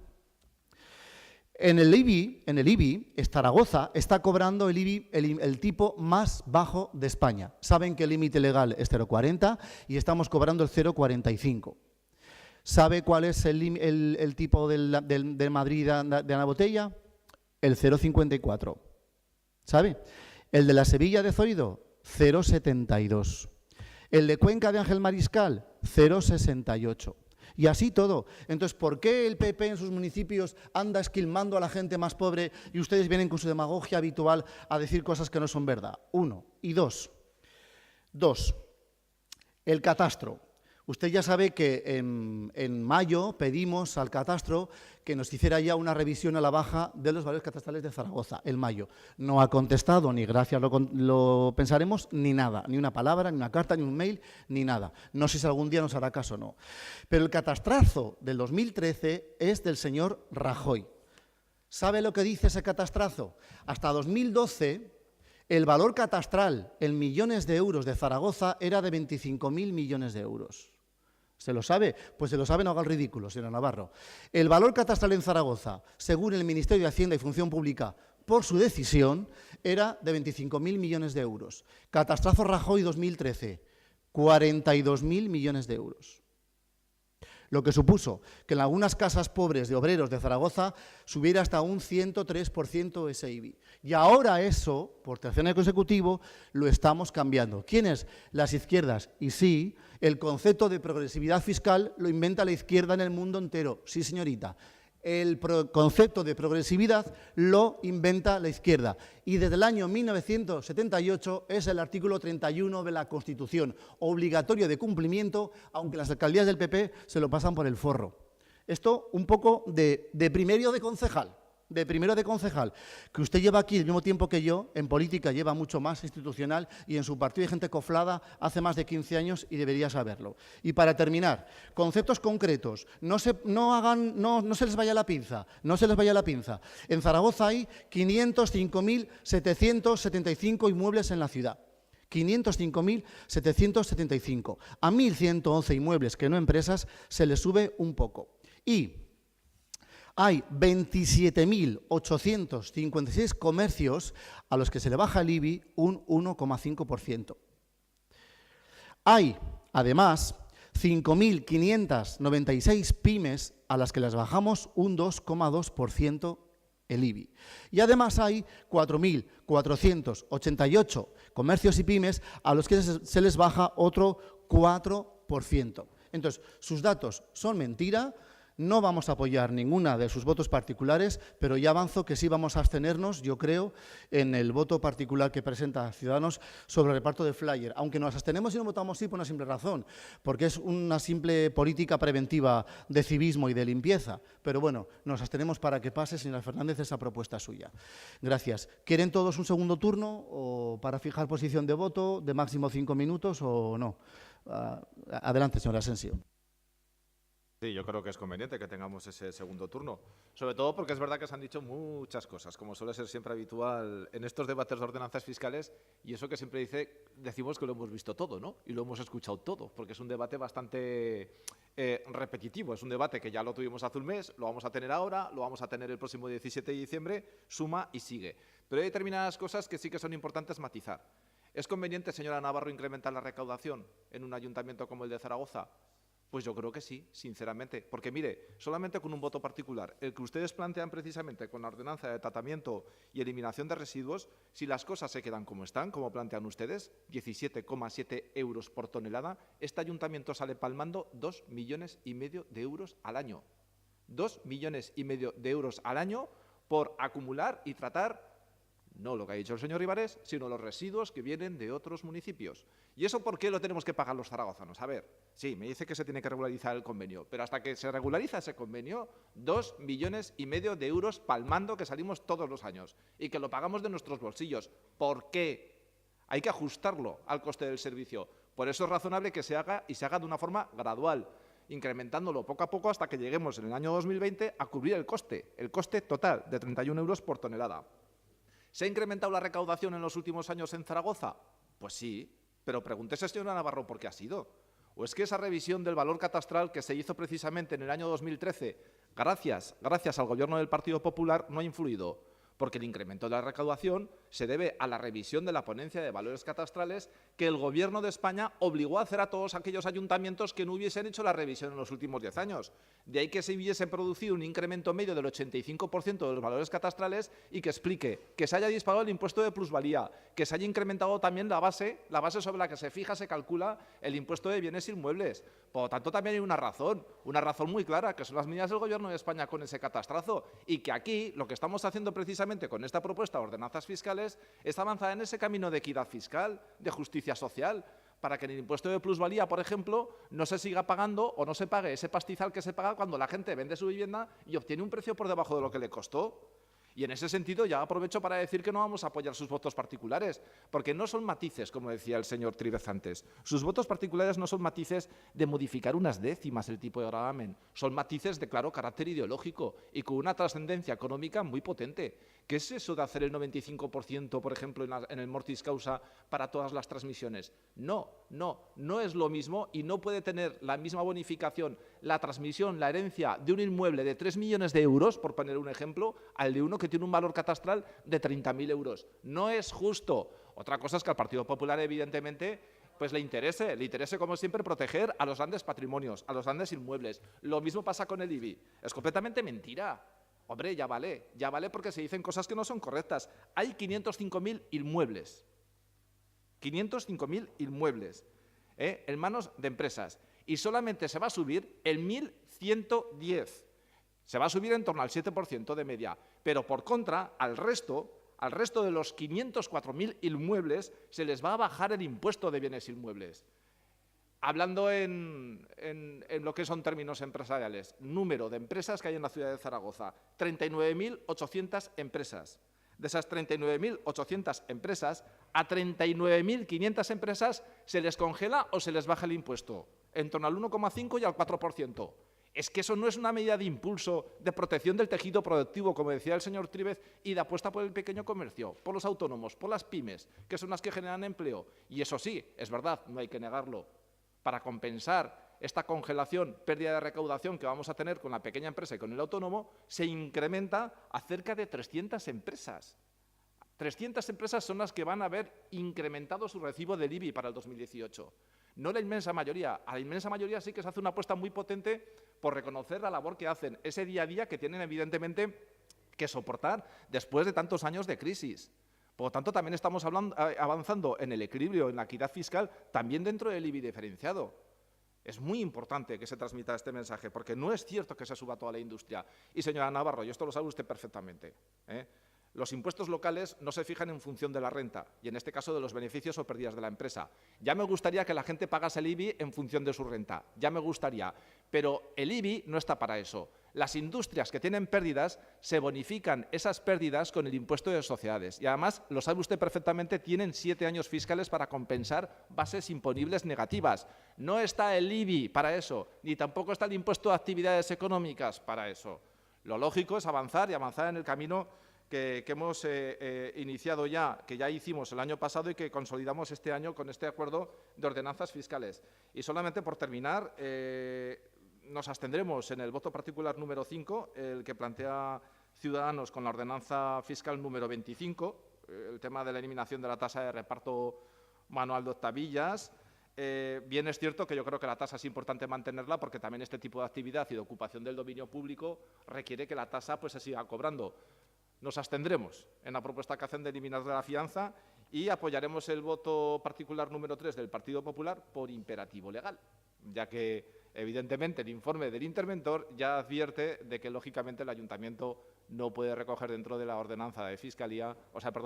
En el IBI, Zaragoza está cobrando el IBI el tipo más bajo de España. Saben que el límite legal es 0,40 y estamos cobrando el 0,45. ¿Sabe cuál es el tipo de Madrid de Ana Botella? El 0,54. ¿Sabe? El de la Sevilla de Zoido, 0,72. El de Cuenca de Ángel Mariscal, 0,68. Y así todo. Entonces, ¿por qué el PP en sus municipios anda esquilmando a la gente más pobre y ustedes vienen con su demagogia habitual a decir cosas que no son verdad? Uno. Y dos, el catastro. Usted ya sabe que en mayo pedimos al catastro que nos hiciera ya una revisión a la baja de los valores catastrales de Zaragoza, en mayo. No ha contestado, ni gracias lo pensaremos, ni nada, ni una palabra, ni una carta, ni un mail, ni nada. No sé si algún día nos hará caso o no. Pero el catastrazo del 2013 es del señor Rajoy. ¿Sabe lo que dice ese catastrazo? Hasta 2012, el valor catastral en millones de euros de Zaragoza era de 25.000 millones de euros. ¿Se lo sabe? Pues se lo sabe, no haga el ridículo, señor Navarro. El valor catastral en Zaragoza, según el Ministerio de Hacienda y Función Pública, por su decisión, era de 25.000 millones de euros. Catastrazo Rajoy 2013, 42.000 millones de euros. Lo que supuso que en algunas casas pobres de obreros de Zaragoza subiera hasta un 103% ese IBI. Y ahora eso, por tercer año consecutivo, lo estamos cambiando. ¿Quiénes? Las izquierdas. Y sí, el concepto de progresividad fiscal lo inventa la izquierda en el mundo entero. Sí, señorita. El concepto de progresividad lo inventa la izquierda. Y desde el año 1978 es el artículo 31 de la Constitución, obligatorio de cumplimiento, aunque las alcaldías del PP se lo pasan por el forro. Esto un poco de primero de concejal, que usted lleva aquí el mismo tiempo que yo, en política lleva mucho más institucional y en su partido hay gente coflada hace más de 15 años y debería saberlo. Y para terminar, conceptos concretos, no se les vaya la pinza, En Zaragoza hay 505.775 inmuebles en la ciudad. 505.775. A 1.111 inmuebles que no empresas se les sube un poco. Y hay 27.856 comercios a los que se le baja el IBI un 1,5%. Hay, además, 5.596 pymes a las que les bajamos un 2,2% el IBI. Y además hay 4.488 comercios y pymes a los que se les baja otro 4%. Entonces, sus datos son mentira. No vamos a apoyar ninguna de sus votos particulares, pero ya avanzo que sí vamos a abstenernos, yo creo, en el voto particular que presenta Ciudadanos sobre el reparto de flyer. Aunque nos abstenemos y no votamos sí por una simple razón, porque es una simple política preventiva de civismo y de limpieza. Pero bueno, nos abstenemos para que pase, señora Fernández, esa propuesta suya. Gracias. ¿Quieren todos un segundo turno o para fijar posición de voto de máximo 5 minutos o no? Adelante, señora Asensio. Sí, yo creo que es conveniente que tengamos ese segundo turno, sobre todo porque es verdad que se han dicho muchas cosas, como suele ser siempre habitual en estos debates de ordenanzas fiscales, y eso que siempre decimos que lo hemos visto todo, ¿no? Y lo hemos escuchado todo, porque es un debate bastante repetitivo, es un debate que ya lo tuvimos hace un mes, lo vamos a tener ahora, lo vamos a tener el próximo 17 de diciembre, suma y sigue. Pero hay determinadas cosas que sí que son importantes matizar. ¿Es conveniente, señora Navarro, incrementar la recaudación en un ayuntamiento como el de Zaragoza? Pues yo creo que sí, sinceramente. Porque, mire, solamente con un voto particular, el que ustedes plantean precisamente con la ordenanza de tratamiento y eliminación de residuos, si las cosas se quedan como están, como plantean ustedes, 17,7 euros por tonelada, este ayuntamiento sale palmando 2,5 millones de euros al año. 2,5 millones de euros al año por acumular y tratar no lo que ha dicho el señor Ribarés, sino los residuos que vienen de otros municipios. ¿Y eso por qué lo tenemos que pagar los zaragozanos? A ver, sí, me dice que se tiene que regularizar el convenio, pero hasta que se regulariza ese convenio, 2,5 millones de euros palmando que salimos todos los años y que lo pagamos de nuestros bolsillos. ¿Por qué? Hay que ajustarlo al coste del servicio. Por eso es razonable que se haga y se haga de una forma gradual, incrementándolo poco a poco hasta que lleguemos en el año 2020 a cubrir el coste total de 31 euros por tonelada. ¿Se ha incrementado la recaudación en los últimos años en Zaragoza? Pues sí, pero pregúntese, señora Navarro, por qué ha sido. ¿O es que esa revisión del valor catastral que se hizo precisamente en el año 2013, gracias al Gobierno del Partido Popular, no ha influido? Porque el incremento de la recaudación se debe a la revisión de la ponencia de valores catastrales que el Gobierno de España obligó a hacer a todos aquellos ayuntamientos que no hubiesen hecho la revisión en los últimos 10 años. De ahí que se hubiese producido un incremento medio del 85% de los valores catastrales y que explique que se haya disparado el impuesto de plusvalía, que se haya incrementado también la base sobre la que se fija, se calcula el impuesto de bienes inmuebles. Por lo tanto, también hay una razón muy clara, que son las medidas del Gobierno de España con ese catastrazo, y que aquí lo que estamos haciendo precisamente con esta propuesta de ordenanzas fiscales es avanzar en ese camino de equidad fiscal, de justicia social, para que en el impuesto de plusvalía, por ejemplo, no se siga pagando o no se pague ese pastizal que se paga cuando la gente vende su vivienda y obtiene un precio por debajo de lo que le costó. Y en ese sentido ya aprovecho para decir que no vamos a apoyar sus votos particulares, porque no son matices, como decía el señor Tríbez antes. Sus votos particulares no son matices de modificar unas décimas el tipo de gravamen, son matices de claro carácter ideológico y con una trascendencia económica muy potente. ¿Qué es eso de hacer el 95%, por ejemplo, en el mortis causa para todas las transmisiones? No es lo mismo y no puede tener la misma bonificación la transmisión, la herencia de un inmueble de 3 millones de euros, por poner un ejemplo, al de uno que tiene un valor catastral de 30.000 euros. No es justo. Otra cosa es que al Partido Popular, evidentemente, pues le interese, como siempre, proteger a los grandes patrimonios, a los grandes inmuebles. Lo mismo pasa con el IBI. Es completamente mentira. Hombre, ya vale porque se dicen cosas que no son correctas. Hay 505.000 inmuebles. 505.000 inmuebles en manos de empresas. Y solamente se va a subir el 1.110. Se va a subir en torno al 7% de media. Pero por contra, al resto de los 504.000 inmuebles se les va a bajar el impuesto de bienes inmuebles. Hablando en lo que son términos empresariales, número de empresas que hay en la ciudad de Zaragoza, 39.800 empresas. De esas 39.800 empresas, a 39.500 empresas se les congela o se les baja el impuesto, en torno al 1,5 y al 4%. Es que eso no es una medida de impulso, de protección del tejido productivo, como decía el señor Tríbez, y de apuesta por el pequeño comercio, por los autónomos, por las pymes, que son las que generan empleo. Y eso sí, es verdad, no hay que negarlo. Para compensar esta congelación, pérdida de recaudación que vamos a tener con la pequeña empresa y con el autónomo, se incrementa a cerca de 300 empresas. 300 empresas son las que van a haber incrementado su recibo del IBI para el 2018. No la inmensa mayoría. A la inmensa mayoría sí que se hace una apuesta muy potente por reconocer la labor que hacen, ese día a día que tienen evidentemente que soportar después de tantos años de crisis. Por lo tanto, también estamos avanzando en el equilibrio, en la equidad fiscal, también dentro del IBI diferenciado. Es muy importante que se transmita este mensaje, porque no es cierto que se suba toda la industria. Y, señora Navarro, y esto lo sabe usted perfectamente, los impuestos locales no se fijan en función de la renta, y en este caso de los beneficios o pérdidas de la empresa. Ya me gustaría que la gente pagase el IBI en función de su renta, ya me gustaría, pero el IBI no está para eso. Las industrias que tienen pérdidas se bonifican esas pérdidas con el impuesto de sociedades. Y además, lo sabe usted perfectamente, tienen 7 años fiscales para compensar bases imponibles negativas. No está el IBI para eso, ni tampoco está el impuesto de actividades económicas para eso. Lo lógico es avanzar y avanzar en el camino que hemos iniciado ya, que ya hicimos el año pasado y que consolidamos este año con este acuerdo de ordenanzas fiscales. Y solamente por terminar, nos abstendremos en el voto particular número 5, el que plantea Ciudadanos con la ordenanza fiscal número 25, el tema de la eliminación de la tasa de reparto manual de octavillas. Bien es cierto que yo creo que la tasa es importante mantenerla porque también este tipo de actividad y de ocupación del dominio público requiere que la tasa pues, se siga cobrando. Nos abstendremos en la propuesta que hacen de eliminar la fianza y apoyaremos el voto particular número 3 del Partido Popular por imperativo legal, ya que, evidentemente, el informe del interventor ya advierte de que, lógicamente, el Ayuntamiento no puede recoger dentro de la ordenanza de fiscalía,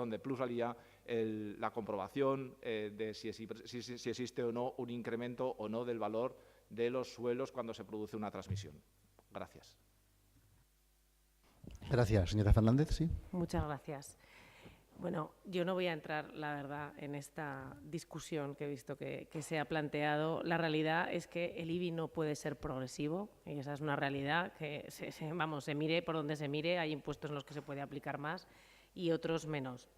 de plusvalía, la comprobación de si existe o no un incremento o no del valor de los suelos cuando se produce una transmisión. Gracias. Gracias. Señora Fernández, sí. Muchas gracias. Bueno, yo no voy a entrar, la verdad, en esta discusión que he visto que se ha planteado. La realidad es que el IBI no puede ser progresivo, y esa es una realidad que, se mire por donde se mire, hay impuestos en los que se puede aplicar más y otros menos.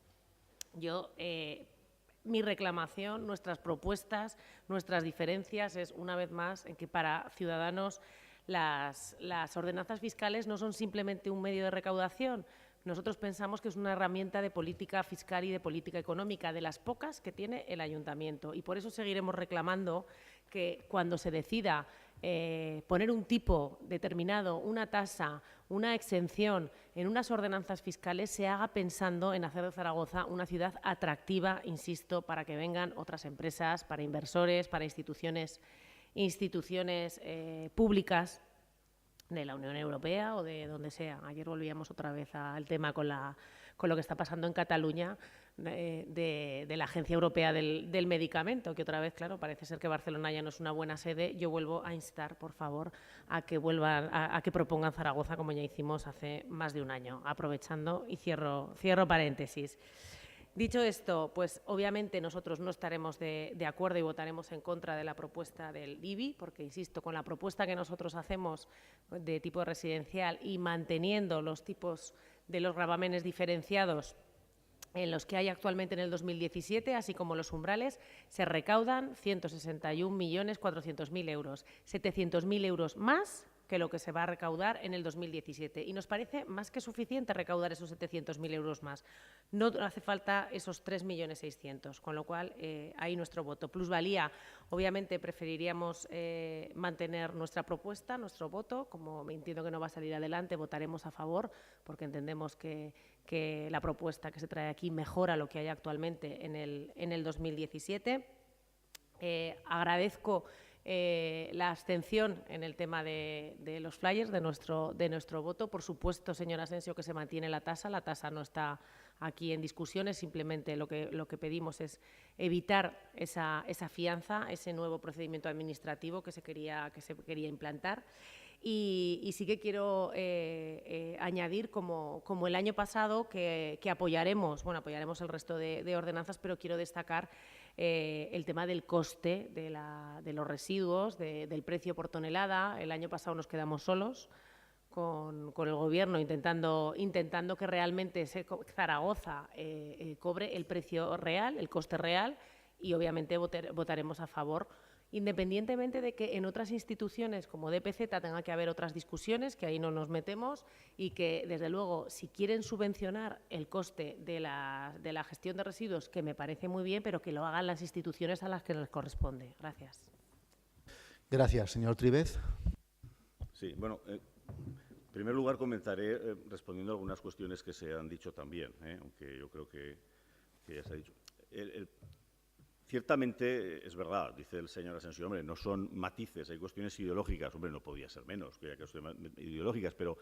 Mi reclamación, nuestras propuestas, nuestras diferencias es, una vez más, en que para Ciudadanos las ordenanzas fiscales no son simplemente un medio de recaudación. Nosotros pensamos que es una herramienta de política fiscal y de política económica, de las pocas que tiene el Ayuntamiento. Y por eso seguiremos reclamando que cuando se decida poner un tipo determinado, una tasa, una exención en unas ordenanzas fiscales, se haga pensando en hacer de Zaragoza una ciudad atractiva, insisto, para que vengan otras empresas, para inversores, para instituciones públicas de la Unión Europea o de donde sea. Ayer volvíamos otra vez al tema con lo que está pasando en Cataluña de la Agencia Europea del Medicamento, que otra vez, claro, parece ser que Barcelona ya no es una buena sede. Yo vuelvo a instar, por favor, a que vuelvan, a que propongan Zaragoza, como ya hicimos hace más de un año. Aprovechando, y cierro paréntesis. Dicho esto, pues obviamente nosotros no estaremos de acuerdo y votaremos en contra de la propuesta del IBI, porque, insisto, con la propuesta que nosotros hacemos de tipo residencial y manteniendo los tipos de los gravámenes diferenciados en los que hay actualmente en el 2017, así como los umbrales, se recaudan 161.400.000 euros, 700.000 euros más que lo que se va a recaudar en el 2017. Y nos parece más que suficiente recaudar esos 700.000 euros más. No hace falta esos 3.600.000, con lo cual ahí nuestro voto. Plusvalía, obviamente preferiríamos mantener nuestra propuesta, nuestro voto. Como entiendo que no va a salir adelante, votaremos a favor, porque entendemos que la propuesta que se trae aquí mejora lo que hay actualmente en el 2017. Agradezco la abstención en el tema de los flyers, de nuestro voto. Por supuesto, señor Asensio, que se mantiene la tasa no está aquí en discusiones, simplemente lo que pedimos es evitar esa fianza, ese nuevo procedimiento administrativo que se quería implantar. Y sí que quiero añadir, como el año pasado, que apoyaremos el resto de ordenanzas, pero quiero destacar el tema del coste de los residuos, del precio por tonelada. El año pasado nos quedamos solos con el Gobierno intentando que realmente Zaragoza cobre el precio real, el coste real, y obviamente votaremos a favor, independientemente de que en otras instituciones como DPZ tenga que haber otras discusiones, que ahí no nos metemos, y que, desde luego, si quieren subvencionar el coste de la gestión de residuos, que me parece muy bien, pero que lo hagan las instituciones a las que les corresponde. Gracias. Gracias. Señor Trívez. Sí, bueno, en primer lugar comentaré respondiendo a algunas cuestiones que se han dicho también, aunque yo creo que ya se ha dicho. Ciertamente es verdad, dice el señor Asensio, hombre, no son matices, hay cuestiones ideológicas, hombre, no podía ser menos que haya cuestiones ideológicas, pero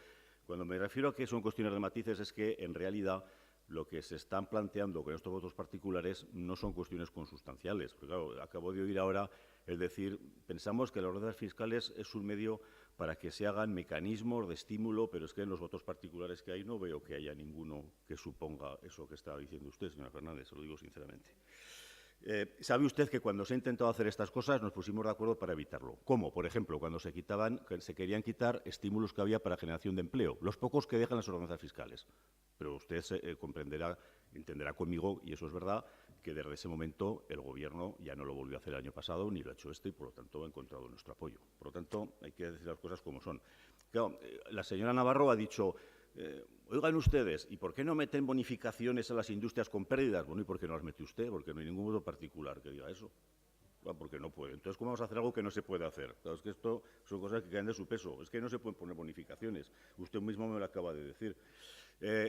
cuando me refiero a que son cuestiones de matices es que, en realidad, lo que se están planteando con estos votos particulares no son cuestiones consustanciales. Porque, claro, acabo de oír ahora el decir, pensamos que las ordenanzas fiscales es un medio para que se hagan mecanismos de estímulo, pero es que en los votos particulares que hay no veo que haya ninguno que suponga eso que estaba diciendo usted, señora Fernández, se lo digo sinceramente. Sabe usted que cuando se ha intentado hacer estas cosas nos pusimos de acuerdo para evitarlo. ¿Cómo? Por ejemplo, cuando se querían quitar estímulos que había para generación de empleo, los pocos que dejan las ordenanzas fiscales. Pero usted entenderá conmigo, y eso es verdad, que desde ese momento el Gobierno ya no lo volvió a hacer el año pasado, ni lo ha hecho y por lo tanto ha encontrado nuestro apoyo. Por lo tanto, hay que decir las cosas como son. Claro, la señora Navarro ha dicho, oigan ustedes, ¿y por qué no meten bonificaciones a las industrias con pérdidas? Bueno, ¿y por qué no las mete usted? Porque no hay ningún voto particular que diga eso. porque no puede. Entonces, ¿cómo vamos a hacer algo que no se puede hacer? Claro, es que esto son cosas que caen de su peso. Es que no se pueden poner bonificaciones. Usted mismo me lo acaba de decir.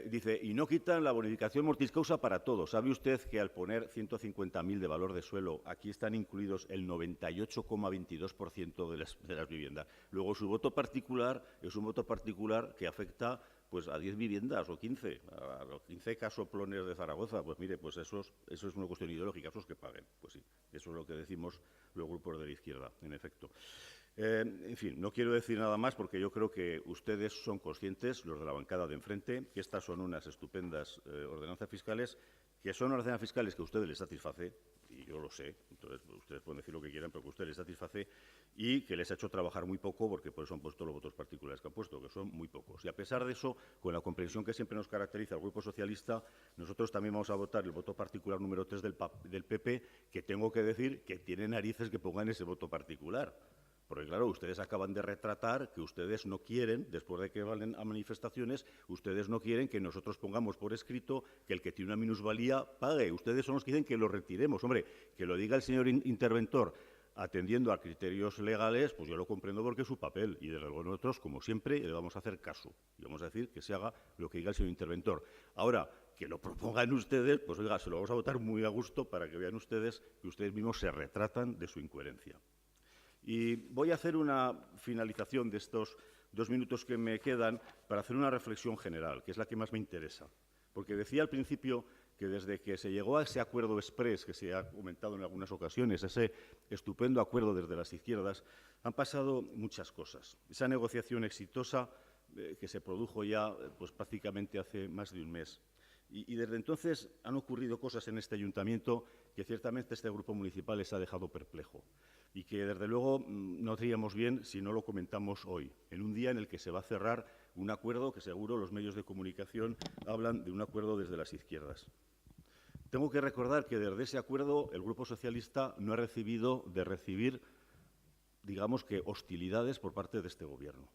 Dice, y no quitan la bonificación mortis causa para todos. ¿Sabe usted que al poner 150.000 de valor de suelo, aquí están incluidos el 98,22% de las viviendas? Luego, su voto particular es un voto particular que afecta pues a 10 viviendas o 15, a los 15 casoplones de Zaragoza. Pues mire, pues eso es una cuestión ideológica, esos que paguen. Pues sí, eso es lo que decimos los grupos de la izquierda, en efecto. En fin, no quiero decir nada más porque yo creo que ustedes son conscientes, los de la bancada de enfrente, que estas son unas estupendas ordenanzas fiscales, que son ordenanzas fiscales que a ustedes les satisface, y yo lo sé, entonces ustedes pueden decir lo que quieran, pero que a ustedes les satisface, y que les ha hecho trabajar muy poco, porque por eso han puesto los votos particulares que han puesto, que son muy pocos. Y a pesar de eso, con la comprensión que siempre nos caracteriza al Grupo Socialista, nosotros también vamos a votar el voto particular número 3 del PP, que tengo que decir que tiene narices que pongan ese voto particular. Porque, claro, ustedes acaban de retratar que ustedes no quieren, después de que valen a manifestaciones, ustedes no quieren que nosotros pongamos por escrito que el que tiene una minusvalía pague. Ustedes son los que dicen que lo retiremos. Hombre, que lo diga el señor interventor atendiendo a criterios legales, pues yo lo comprendo porque es su papel. Y desde luego nosotros, como siempre, le vamos a hacer caso. Y vamos a decir que se haga lo que diga el señor interventor. Ahora, que lo propongan ustedes, pues oiga, se lo vamos a votar muy a gusto para que vean ustedes que ustedes mismos se retratan de su incoherencia. Y voy a hacer una finalización de estos 2 minutos que me quedan para hacer una reflexión general, que es la que más me interesa. Porque decía al principio que desde que se llegó a ese acuerdo exprés, que se ha comentado en algunas ocasiones, ese estupendo acuerdo desde las izquierdas, han pasado muchas cosas. Esa negociación exitosa que se produjo ya pues, prácticamente hace más de un mes. Y desde entonces han ocurrido cosas en este ayuntamiento que ciertamente este grupo municipal les ha dejado perplejo y que desde luego no haríamos bien si no lo comentamos hoy, en un día en el que se va a cerrar un acuerdo que seguro los medios de comunicación hablan de un acuerdo desde las izquierdas. Tengo que recordar que desde ese acuerdo el Grupo Socialista no ha recibido digamos que, hostilidades por parte de este Gobierno.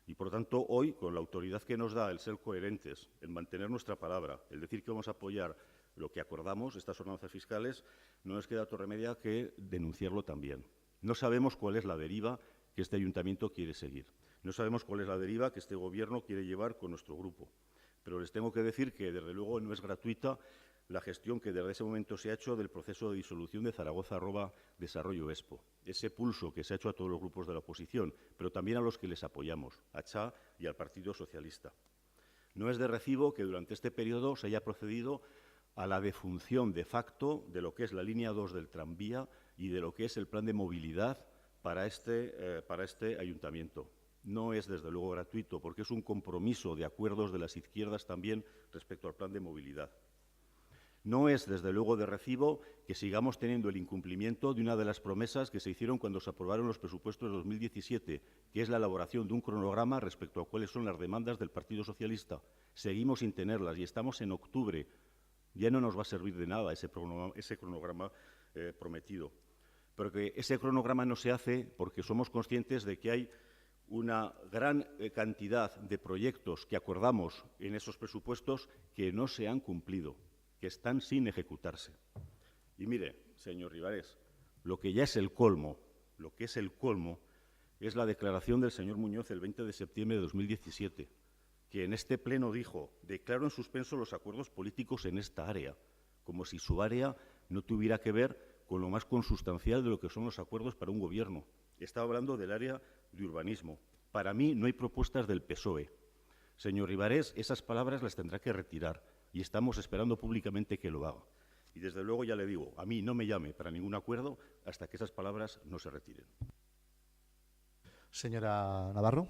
Y, por tanto, hoy, con la autoridad que nos da el ser coherentes, el mantener nuestra palabra, el decir que vamos a apoyar lo que acordamos, estas ordenanzas fiscales, no nos queda otro remedio que denunciarlo también. No sabemos cuál es la deriva que este ayuntamiento quiere seguir. No sabemos cuál es la deriva que este Gobierno quiere llevar con nuestro grupo. Pero les tengo que decir que, desde luego, no es gratuita la gestión que desde ese momento se ha hecho del proceso de disolución de Zaragoza Desarrollo Expo. Ese pulso que se ha hecho a todos los grupos de la oposición, pero también a los que les apoyamos, a CHA y al Partido Socialista. No es de recibo que durante este periodo se haya procedido a la defunción de facto de lo que es la línea 2 del tranvía y de lo que es el plan de movilidad para este ayuntamiento. No es, desde luego, gratuito, porque es un compromiso de acuerdos de las izquierdas también respecto al plan de movilidad. No es, desde luego, de recibo que sigamos teniendo el incumplimiento de una de las promesas que se hicieron cuando se aprobaron los presupuestos de 2017, que es la elaboración de un cronograma respecto a cuáles son las demandas del Partido Socialista. Seguimos sin tenerlas y estamos en octubre. Ya no nos va a servir de nada ese cronograma prometido. Pero que ese cronograma no se hace porque somos conscientes de que hay una gran cantidad de proyectos que acordamos en esos presupuestos que no se han cumplido, que están sin ejecutarse. Y mire, señor Ribarés, lo que ya es el colmo, es la declaración del señor Muñoz el 20 de septiembre de 2017, que en este pleno dijo: declaro en suspenso los acuerdos políticos en esta área, como si su área no tuviera que ver con lo más consustancial de lo que son los acuerdos para un gobierno. Estaba hablando del área de urbanismo. Para mí no hay propuestas del PSOE. Señor Ribarés, esas palabras las tendrá que retirar y estamos esperando públicamente que lo haga. Y desde luego, ya le digo, a mí no me llame para ningún acuerdo hasta que esas palabras no se retiren. Señora Navarro.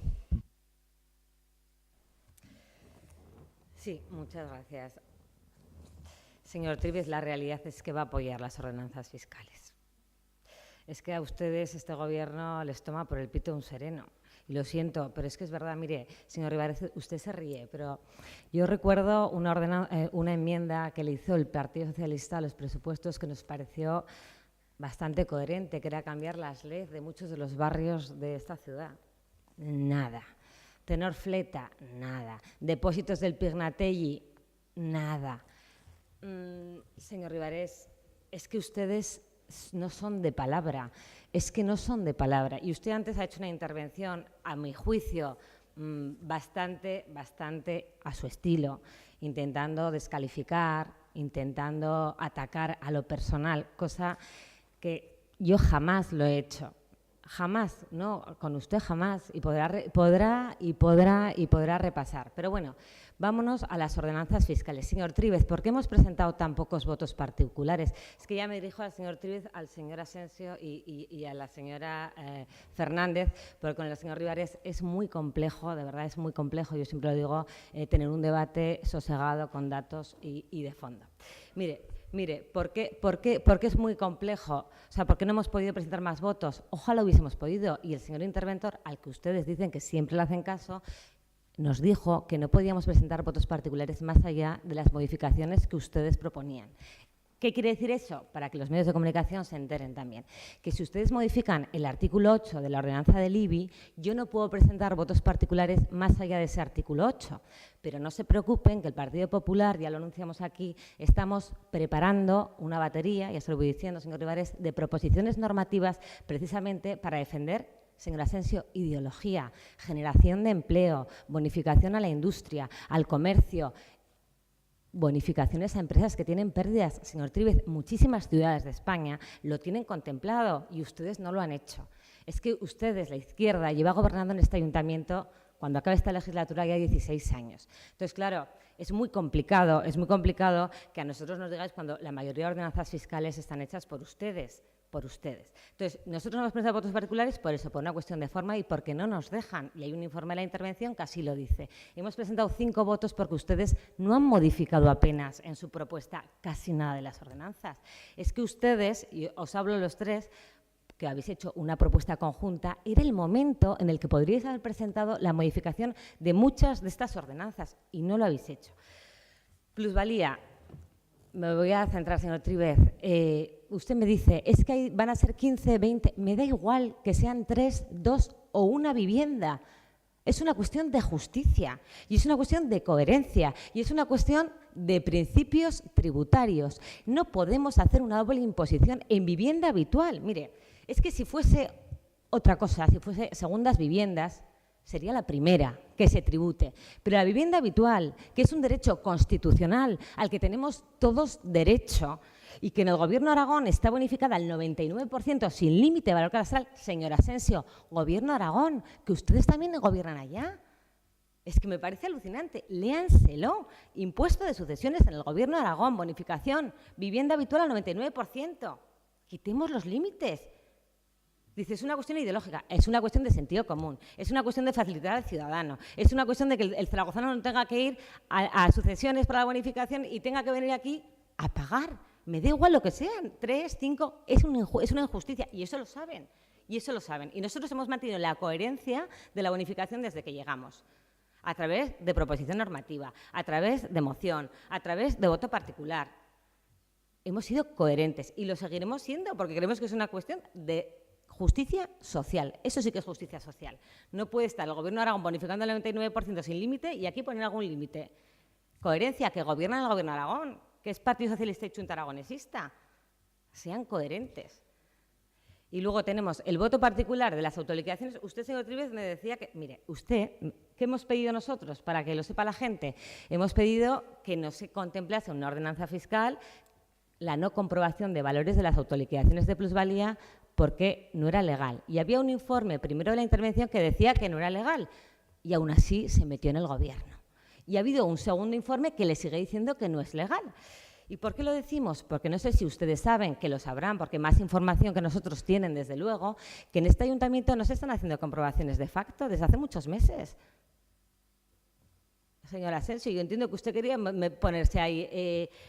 Sí, muchas gracias. Señor Trives, la realidad es que va a apoyar las ordenanzas fiscales. Es que a ustedes este Gobierno les toma por el pito un sereno. Y lo siento, pero es que es verdad. Mire, señor Ribarez, usted se ríe, pero yo recuerdo una enmienda que le hizo el Partido Socialista a los presupuestos que nos pareció bastante coherente, que era cambiar las leyes de muchos de los barrios de esta ciudad. Nada. Tenor Fleta, nada. Depósitos del Pignatelli, nada. Señor Ribarez, es que ustedes no son de palabra, es que no son de palabra. Y usted antes ha hecho una intervención, a mi juicio, bastante a su estilo, intentando descalificar, intentando atacar a lo personal, cosa que yo jamás lo he hecho. Jamás, no, con usted jamás, y podrá repasar. Pero bueno, vámonos a las ordenanzas fiscales. Señor Tríbez, ¿por qué hemos presentado tan pocos votos particulares? Es que ya me dirijo al señor Tríbez, al señor Asensio y a la señora Fernández, porque con el señor Rivares es muy complejo, de verdad es muy complejo, yo siempre lo digo, tener un debate sosegado con datos y de fondo. Mire, ¿por qué es muy complejo? O sea, ¿por qué no hemos podido presentar más votos? Ojalá hubiésemos podido. Y el señor interventor, al que ustedes dicen que siempre le hacen caso, nos dijo que no podíamos presentar votos particulares más allá de las modificaciones que ustedes proponían. ¿Qué quiere decir eso? Para que los medios de comunicación se enteren también. Que si ustedes modifican el artículo 8 de la ordenanza del IBI, yo no puedo presentar votos particulares más allá de ese artículo 8. Pero no se preocupen que el Partido Popular, ya lo anunciamos aquí, estamos preparando una batería, ya se lo voy diciendo, señor Rivares, de proposiciones normativas precisamente para defender, señor Asensio, ideología, generación de empleo, bonificación a la industria, al comercio, bonificaciones a empresas que tienen pérdidas. Señor Tríbez, muchísimas ciudades de España lo tienen contemplado y ustedes no lo han hecho. Es que ustedes, la izquierda, lleva gobernando en este ayuntamiento, cuando acabe esta legislatura, ya 16 años. Entonces, claro, es muy complicado que a nosotros nos digáis cuando la mayoría de ordenanzas fiscales están hechas por ustedes. Entonces, nosotros no hemos presentado votos particulares por eso, por una cuestión de forma y porque no nos dejan. Y hay un informe de la intervención que así lo dice. Hemos presentado 5 votos porque ustedes no han modificado apenas en su propuesta casi nada de las ordenanzas. Es que ustedes, y os hablo los tres, que habéis hecho una propuesta conjunta, era el momento en el que podríais haber presentado la modificación de muchas de estas ordenanzas y no lo habéis hecho. Plusvalía. Me voy a centrar, señor Tríbez. Usted me dice, es que van a ser 15, 20, me da igual que sean 3, 2 o una vivienda. Es una cuestión de justicia y es una cuestión de coherencia y es una cuestión de principios tributarios. No podemos hacer una doble imposición en vivienda habitual. Mire, es que si fuese otra cosa, si fuese segundas viviendas, sería la primera que se tribute. Pero la vivienda habitual, que es un derecho constitucional al que tenemos todos derecho y que en el Gobierno de Aragón está bonificada al 99% sin límite de valor catastral, señor Asensio, Gobierno de Aragón, que ustedes también gobiernan allá. Es que me parece alucinante. Léanselo. Impuesto de sucesiones en el Gobierno de Aragón, bonificación, vivienda habitual al 99%. Quitemos los límites. Dice, es una cuestión ideológica, es una cuestión de sentido común, es una cuestión de facilitar al ciudadano, es una cuestión de que el zaragozano no tenga que ir a sucesiones para la bonificación y tenga que venir aquí a pagar. Me da igual lo que sean, 3, 5, es una injusticia y eso lo saben. Y nosotros hemos mantenido la coherencia de la bonificación desde que llegamos, a través de proposición normativa, a través de moción, a través de voto particular. Hemos sido coherentes y lo seguiremos siendo porque creemos que es una cuestión de justicia social. Eso sí que es justicia social. No puede estar el Gobierno de Aragón bonificando el 99% sin límite y aquí poner algún límite. Coherencia, que gobiernan el Gobierno de Aragón, que es Partido Socialista y Junta Aragonesista. Sean coherentes. Y luego tenemos el voto particular de las autoliquidaciones. Usted, señor Tríbez, me decía que, mire, usted, ¿qué hemos pedido nosotros? Para que lo sepa la gente, hemos pedido que no se contemplase una ordenanza fiscal la no comprobación de valores de las autoliquidaciones de plusvalía porque no era legal. Y había un informe primero de la intervención que decía que no era legal y aún así se metió en el Gobierno. Y ha habido un segundo informe que le sigue diciendo que no es legal. ¿Y por qué lo decimos? Porque no sé si ustedes saben, que lo sabrán, porque más información que nosotros tienen, desde luego, que en este ayuntamiento no se están haciendo comprobaciones de facto desde hace muchos meses. Señora Asensio, yo entiendo que usted quería ponerse ahí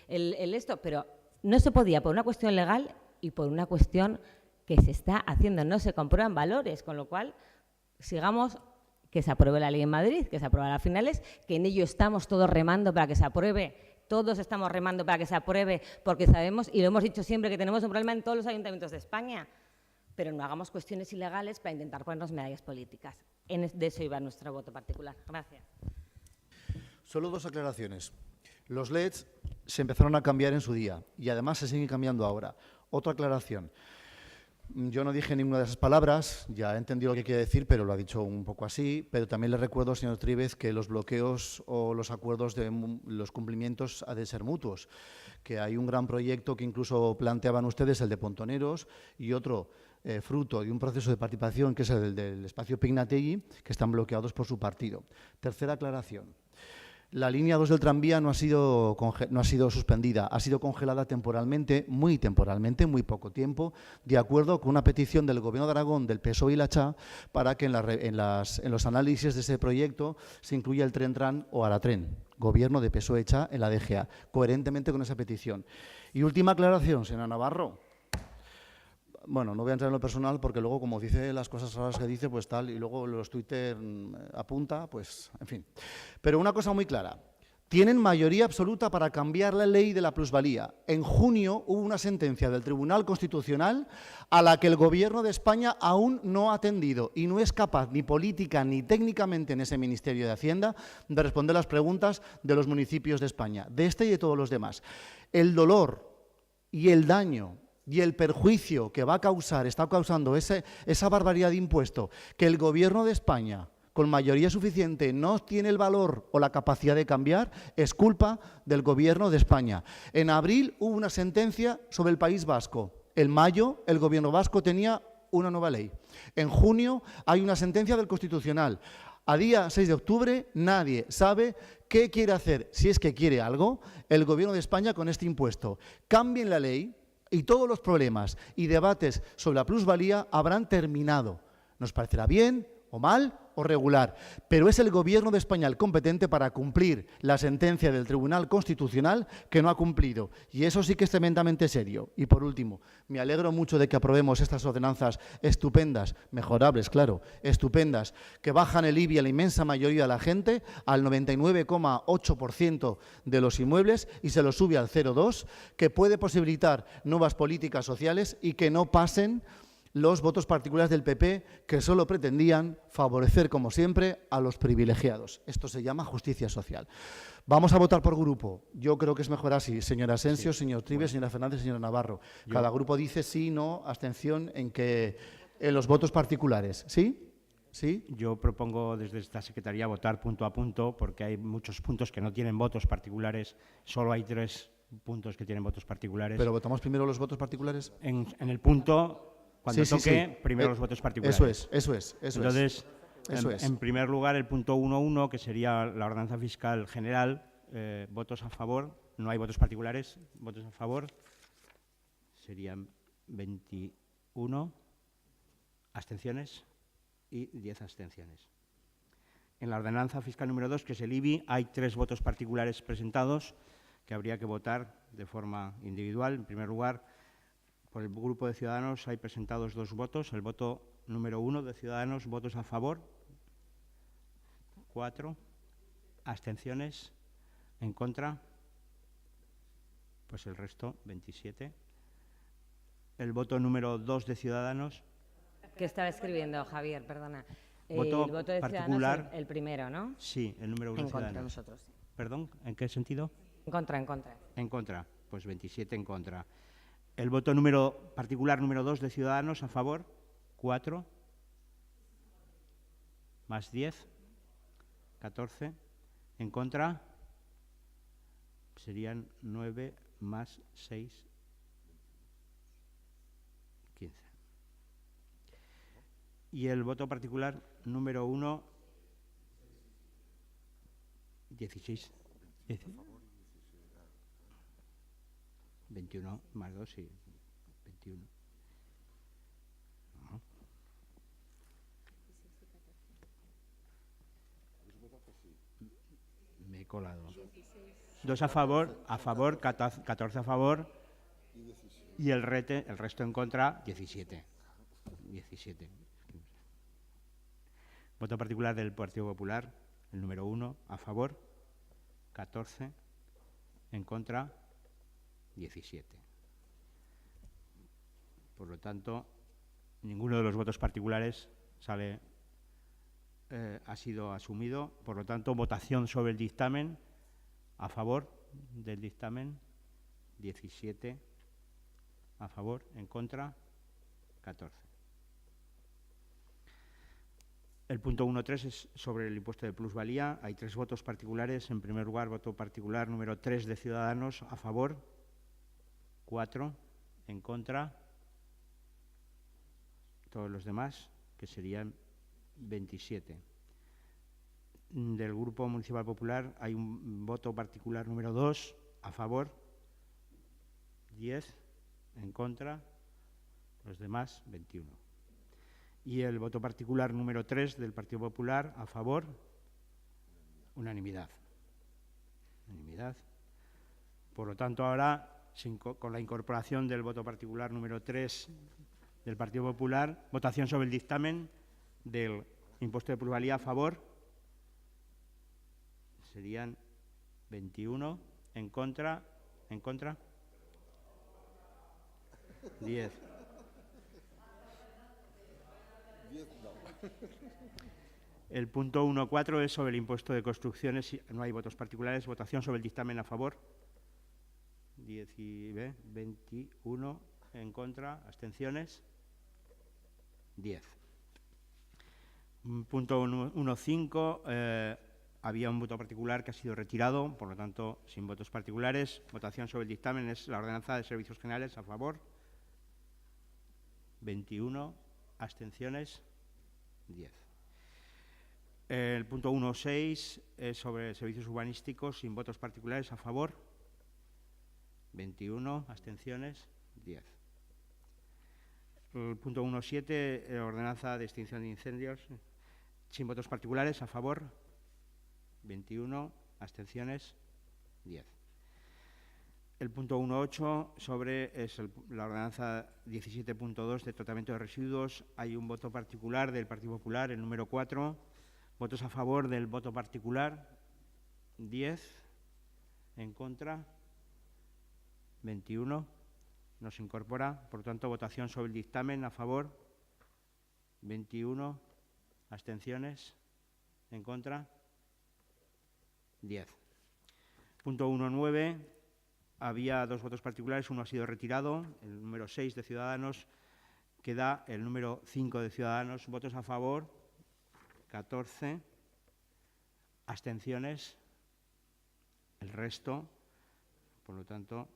esto, pero no se podía por una cuestión legal y por una cuestión que se está haciendo, no se comprueban valores, con lo cual sigamos que se apruebe la ley en Madrid, que se aprobará a finales, que en ello estamos todos remando para que se apruebe, todos estamos remando para que se apruebe, porque sabemos, y lo hemos dicho siempre, que tenemos un problema en todos los ayuntamientos de España, pero no hagamos cuestiones ilegales para intentar ponernos medallas políticas. De eso iba nuestro voto particular. Gracias. Solo 2 aclaraciones. Los LEDs se empezaron a cambiar en su día y además se siguen cambiando ahora. Otra aclaración. Yo no dije ninguna de esas palabras, ya he entendido lo que quiere decir, pero lo ha dicho un poco así. Pero también le recuerdo, señor Trives, que los bloqueos o los acuerdos de los cumplimientos ha de ser mutuos, que hay un gran proyecto que incluso planteaban ustedes, el de Pontoneros, y otro fruto de un proceso de participación, que es el del espacio Pignategui, que están bloqueados por su partido. Tercera aclaración. La línea 2 del tranvía no ha sido suspendida, ha sido congelada temporalmente, muy poco tiempo, de acuerdo con una petición del Gobierno de Aragón, del PSOE y la CHA, para que en los análisis de ese proyecto se incluya el tren-tran o Aratren, Gobierno de PSOE-CHA en la DGA, coherentemente con esa petición. Y última aclaración, señora Navarro. Bueno, no voy a entrar en lo personal porque luego, como dice las cosas raras que dice, pues tal, y luego los Twitter apunta, pues, en fin. Pero una cosa muy clara, tienen mayoría absoluta para cambiar la ley de la plusvalía. En junio hubo una sentencia del Tribunal Constitucional a la que el Gobierno de España aún no ha atendido y no es capaz, ni política ni técnicamente en ese Ministerio de Hacienda, de responder las preguntas de los municipios de España, de este y de todos los demás. El dolor y el daño y el perjuicio que está causando esa barbaridad de impuesto que el Gobierno de España, con mayoría suficiente, no tiene el valor o la capacidad de cambiar, es culpa del Gobierno de España. En abril hubo una sentencia sobre el País Vasco. En mayo el Gobierno vasco tenía una nueva ley. En junio hay una sentencia del Constitucional. A día 6 de octubre nadie sabe qué quiere hacer, si es que quiere algo, el Gobierno de España con este impuesto. Cambien la ley y todos los problemas y debates sobre la plusvalía habrán terminado. Nos parecerá bien o mal o regular, pero es el Gobierno de España el competente para cumplir la sentencia del Tribunal Constitucional que no ha cumplido. Y eso sí que es tremendamente serio. Y por último, me alegro mucho de que aprobemos estas ordenanzas estupendas, mejorables, claro, estupendas, que bajan el IBI a la inmensa mayoría de la gente, al 99,8% de los inmuebles y se lo sube al 0,2%, que puede posibilitar nuevas políticas sociales y que no pasen los votos particulares del PP, que solo pretendían favorecer, como siempre, a los privilegiados. Esto se llama justicia social. Vamos a votar por grupo. Yo creo que es mejor así. Señora Asensio, sí, señor Trives, señora Fernández, señora Navarro. Cada grupo dice sí, no, abstención en los votos particulares. ¿Sí? ¿Sí? Yo propongo desde esta Secretaría votar punto a punto, porque hay muchos puntos que no tienen votos particulares. Solo hay 3 puntos que tienen votos particulares. ¿Pero votamos primero los votos particulares? En el punto... Cuando toque, primero los votos particulares. Eso es. Entonces, en primer lugar, el punto 1.1, que sería la ordenanza fiscal general, votos a favor, no hay votos particulares, votos a favor, serían 21 abstenciones y 10 abstenciones. En la ordenanza fiscal número 2, que es el IBI, hay 3 votos particulares presentados que habría que votar de forma individual. En primer lugar, por el Grupo de Ciudadanos hay presentados 2 votos. El voto número 1 de Ciudadanos, votos a favor, 4, abstenciones, en contra, pues el resto, 27. El voto número 2 de Ciudadanos. ¿Qué estaba escribiendo, Javier? Perdona. Voto el voto de particular, Ciudadanos, el primero, ¿no? Sí, el número 1 de Ciudadanos. En contra, nosotros. ¿Perdón? ¿En qué sentido? En contra. En contra, pues 27 en contra. El voto particular número 2 de Ciudadanos a favor, 4, más 10, 14. En contra, serían 9 más 6, 15. Y el voto particular número 1, 16. 21 más 2, sí, 21. No. Me he colado. 2 a favor, 14 a favor y el resto en contra, 17. Voto particular del Partido Popular, el número 1, a favor, 14, en contra, 17. Por lo tanto, ninguno de los votos particulares ha sido asumido. Por lo tanto, votación sobre el dictamen. A favor del dictamen, 17 a favor, en contra, 14. El punto 1.3 es sobre el impuesto de plusvalía. Hay 3 votos particulares. En primer lugar, voto particular número 3 de Ciudadanos, a favor, 4, en contra, todos los demás, que serían 27. Del Grupo Municipal Popular hay un voto particular número 2, a favor, 10, en contra, los demás, 21. Y el voto particular número 3 del Partido Popular, a favor, unanimidad. Unanimidad. Por lo tanto, ahora, con la incorporación del voto particular número 3 del Partido Popular, votación sobre el dictamen del impuesto de plusvalía a favor, serían 21, en contra, 10. El punto 1.4 es sobre el impuesto de construcciones. No hay votos particulares. Votación sobre el dictamen a favor. 10 y 21. En contra. Abstenciones. 10. Punto 1.5. Había un voto particular que ha sido retirado. Por lo tanto, sin votos particulares. Votación sobre el dictamen es la ordenanza de servicios generales a favor. 21. Abstenciones. 10. El punto 1.6 es sobre servicios urbanísticos sin votos particulares a favor. 21. Abstenciones. 10. El punto 1.7, ordenanza de extinción de incendios sin votos particulares a favor. 21. Abstenciones. 10. El punto 1.8 sobre la ordenanza 17.2 de tratamiento de residuos. Hay un voto particular del Partido Popular, el número 4. Votos a favor del voto particular, 10. En contra, 21. No se incorpora. Por lo tanto, votación sobre el dictamen a favor, 21. Abstenciones. En contra, 10. Punto 1.9. Había 2 votos particulares, uno ha sido retirado, el número 6 de Ciudadanos, queda el número 5 de Ciudadanos. Votos a favor, 14, abstenciones, el resto, por lo tanto,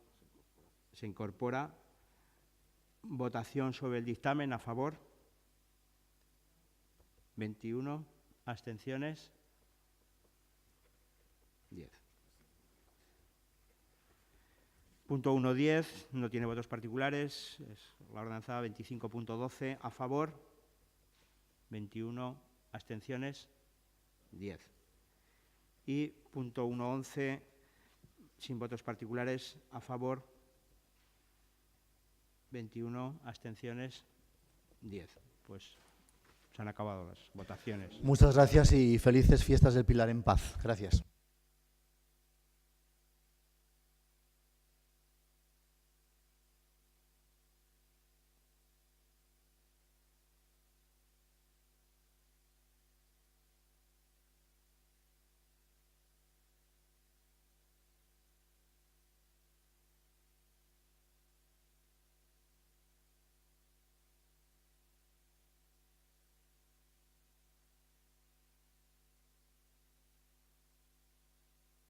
se incorpora. Votación sobre el dictamen a favor, 21, abstenciones, 10. Punto 1.10, no tiene votos particulares, es la ordenanza 25.12 a favor, 21 abstenciones, 10. Y punto 1.11, sin votos particulares a favor, 21 abstenciones, 10. Pues se han acabado las votaciones. Muchas gracias y felices fiestas del Pilar en paz. Gracias.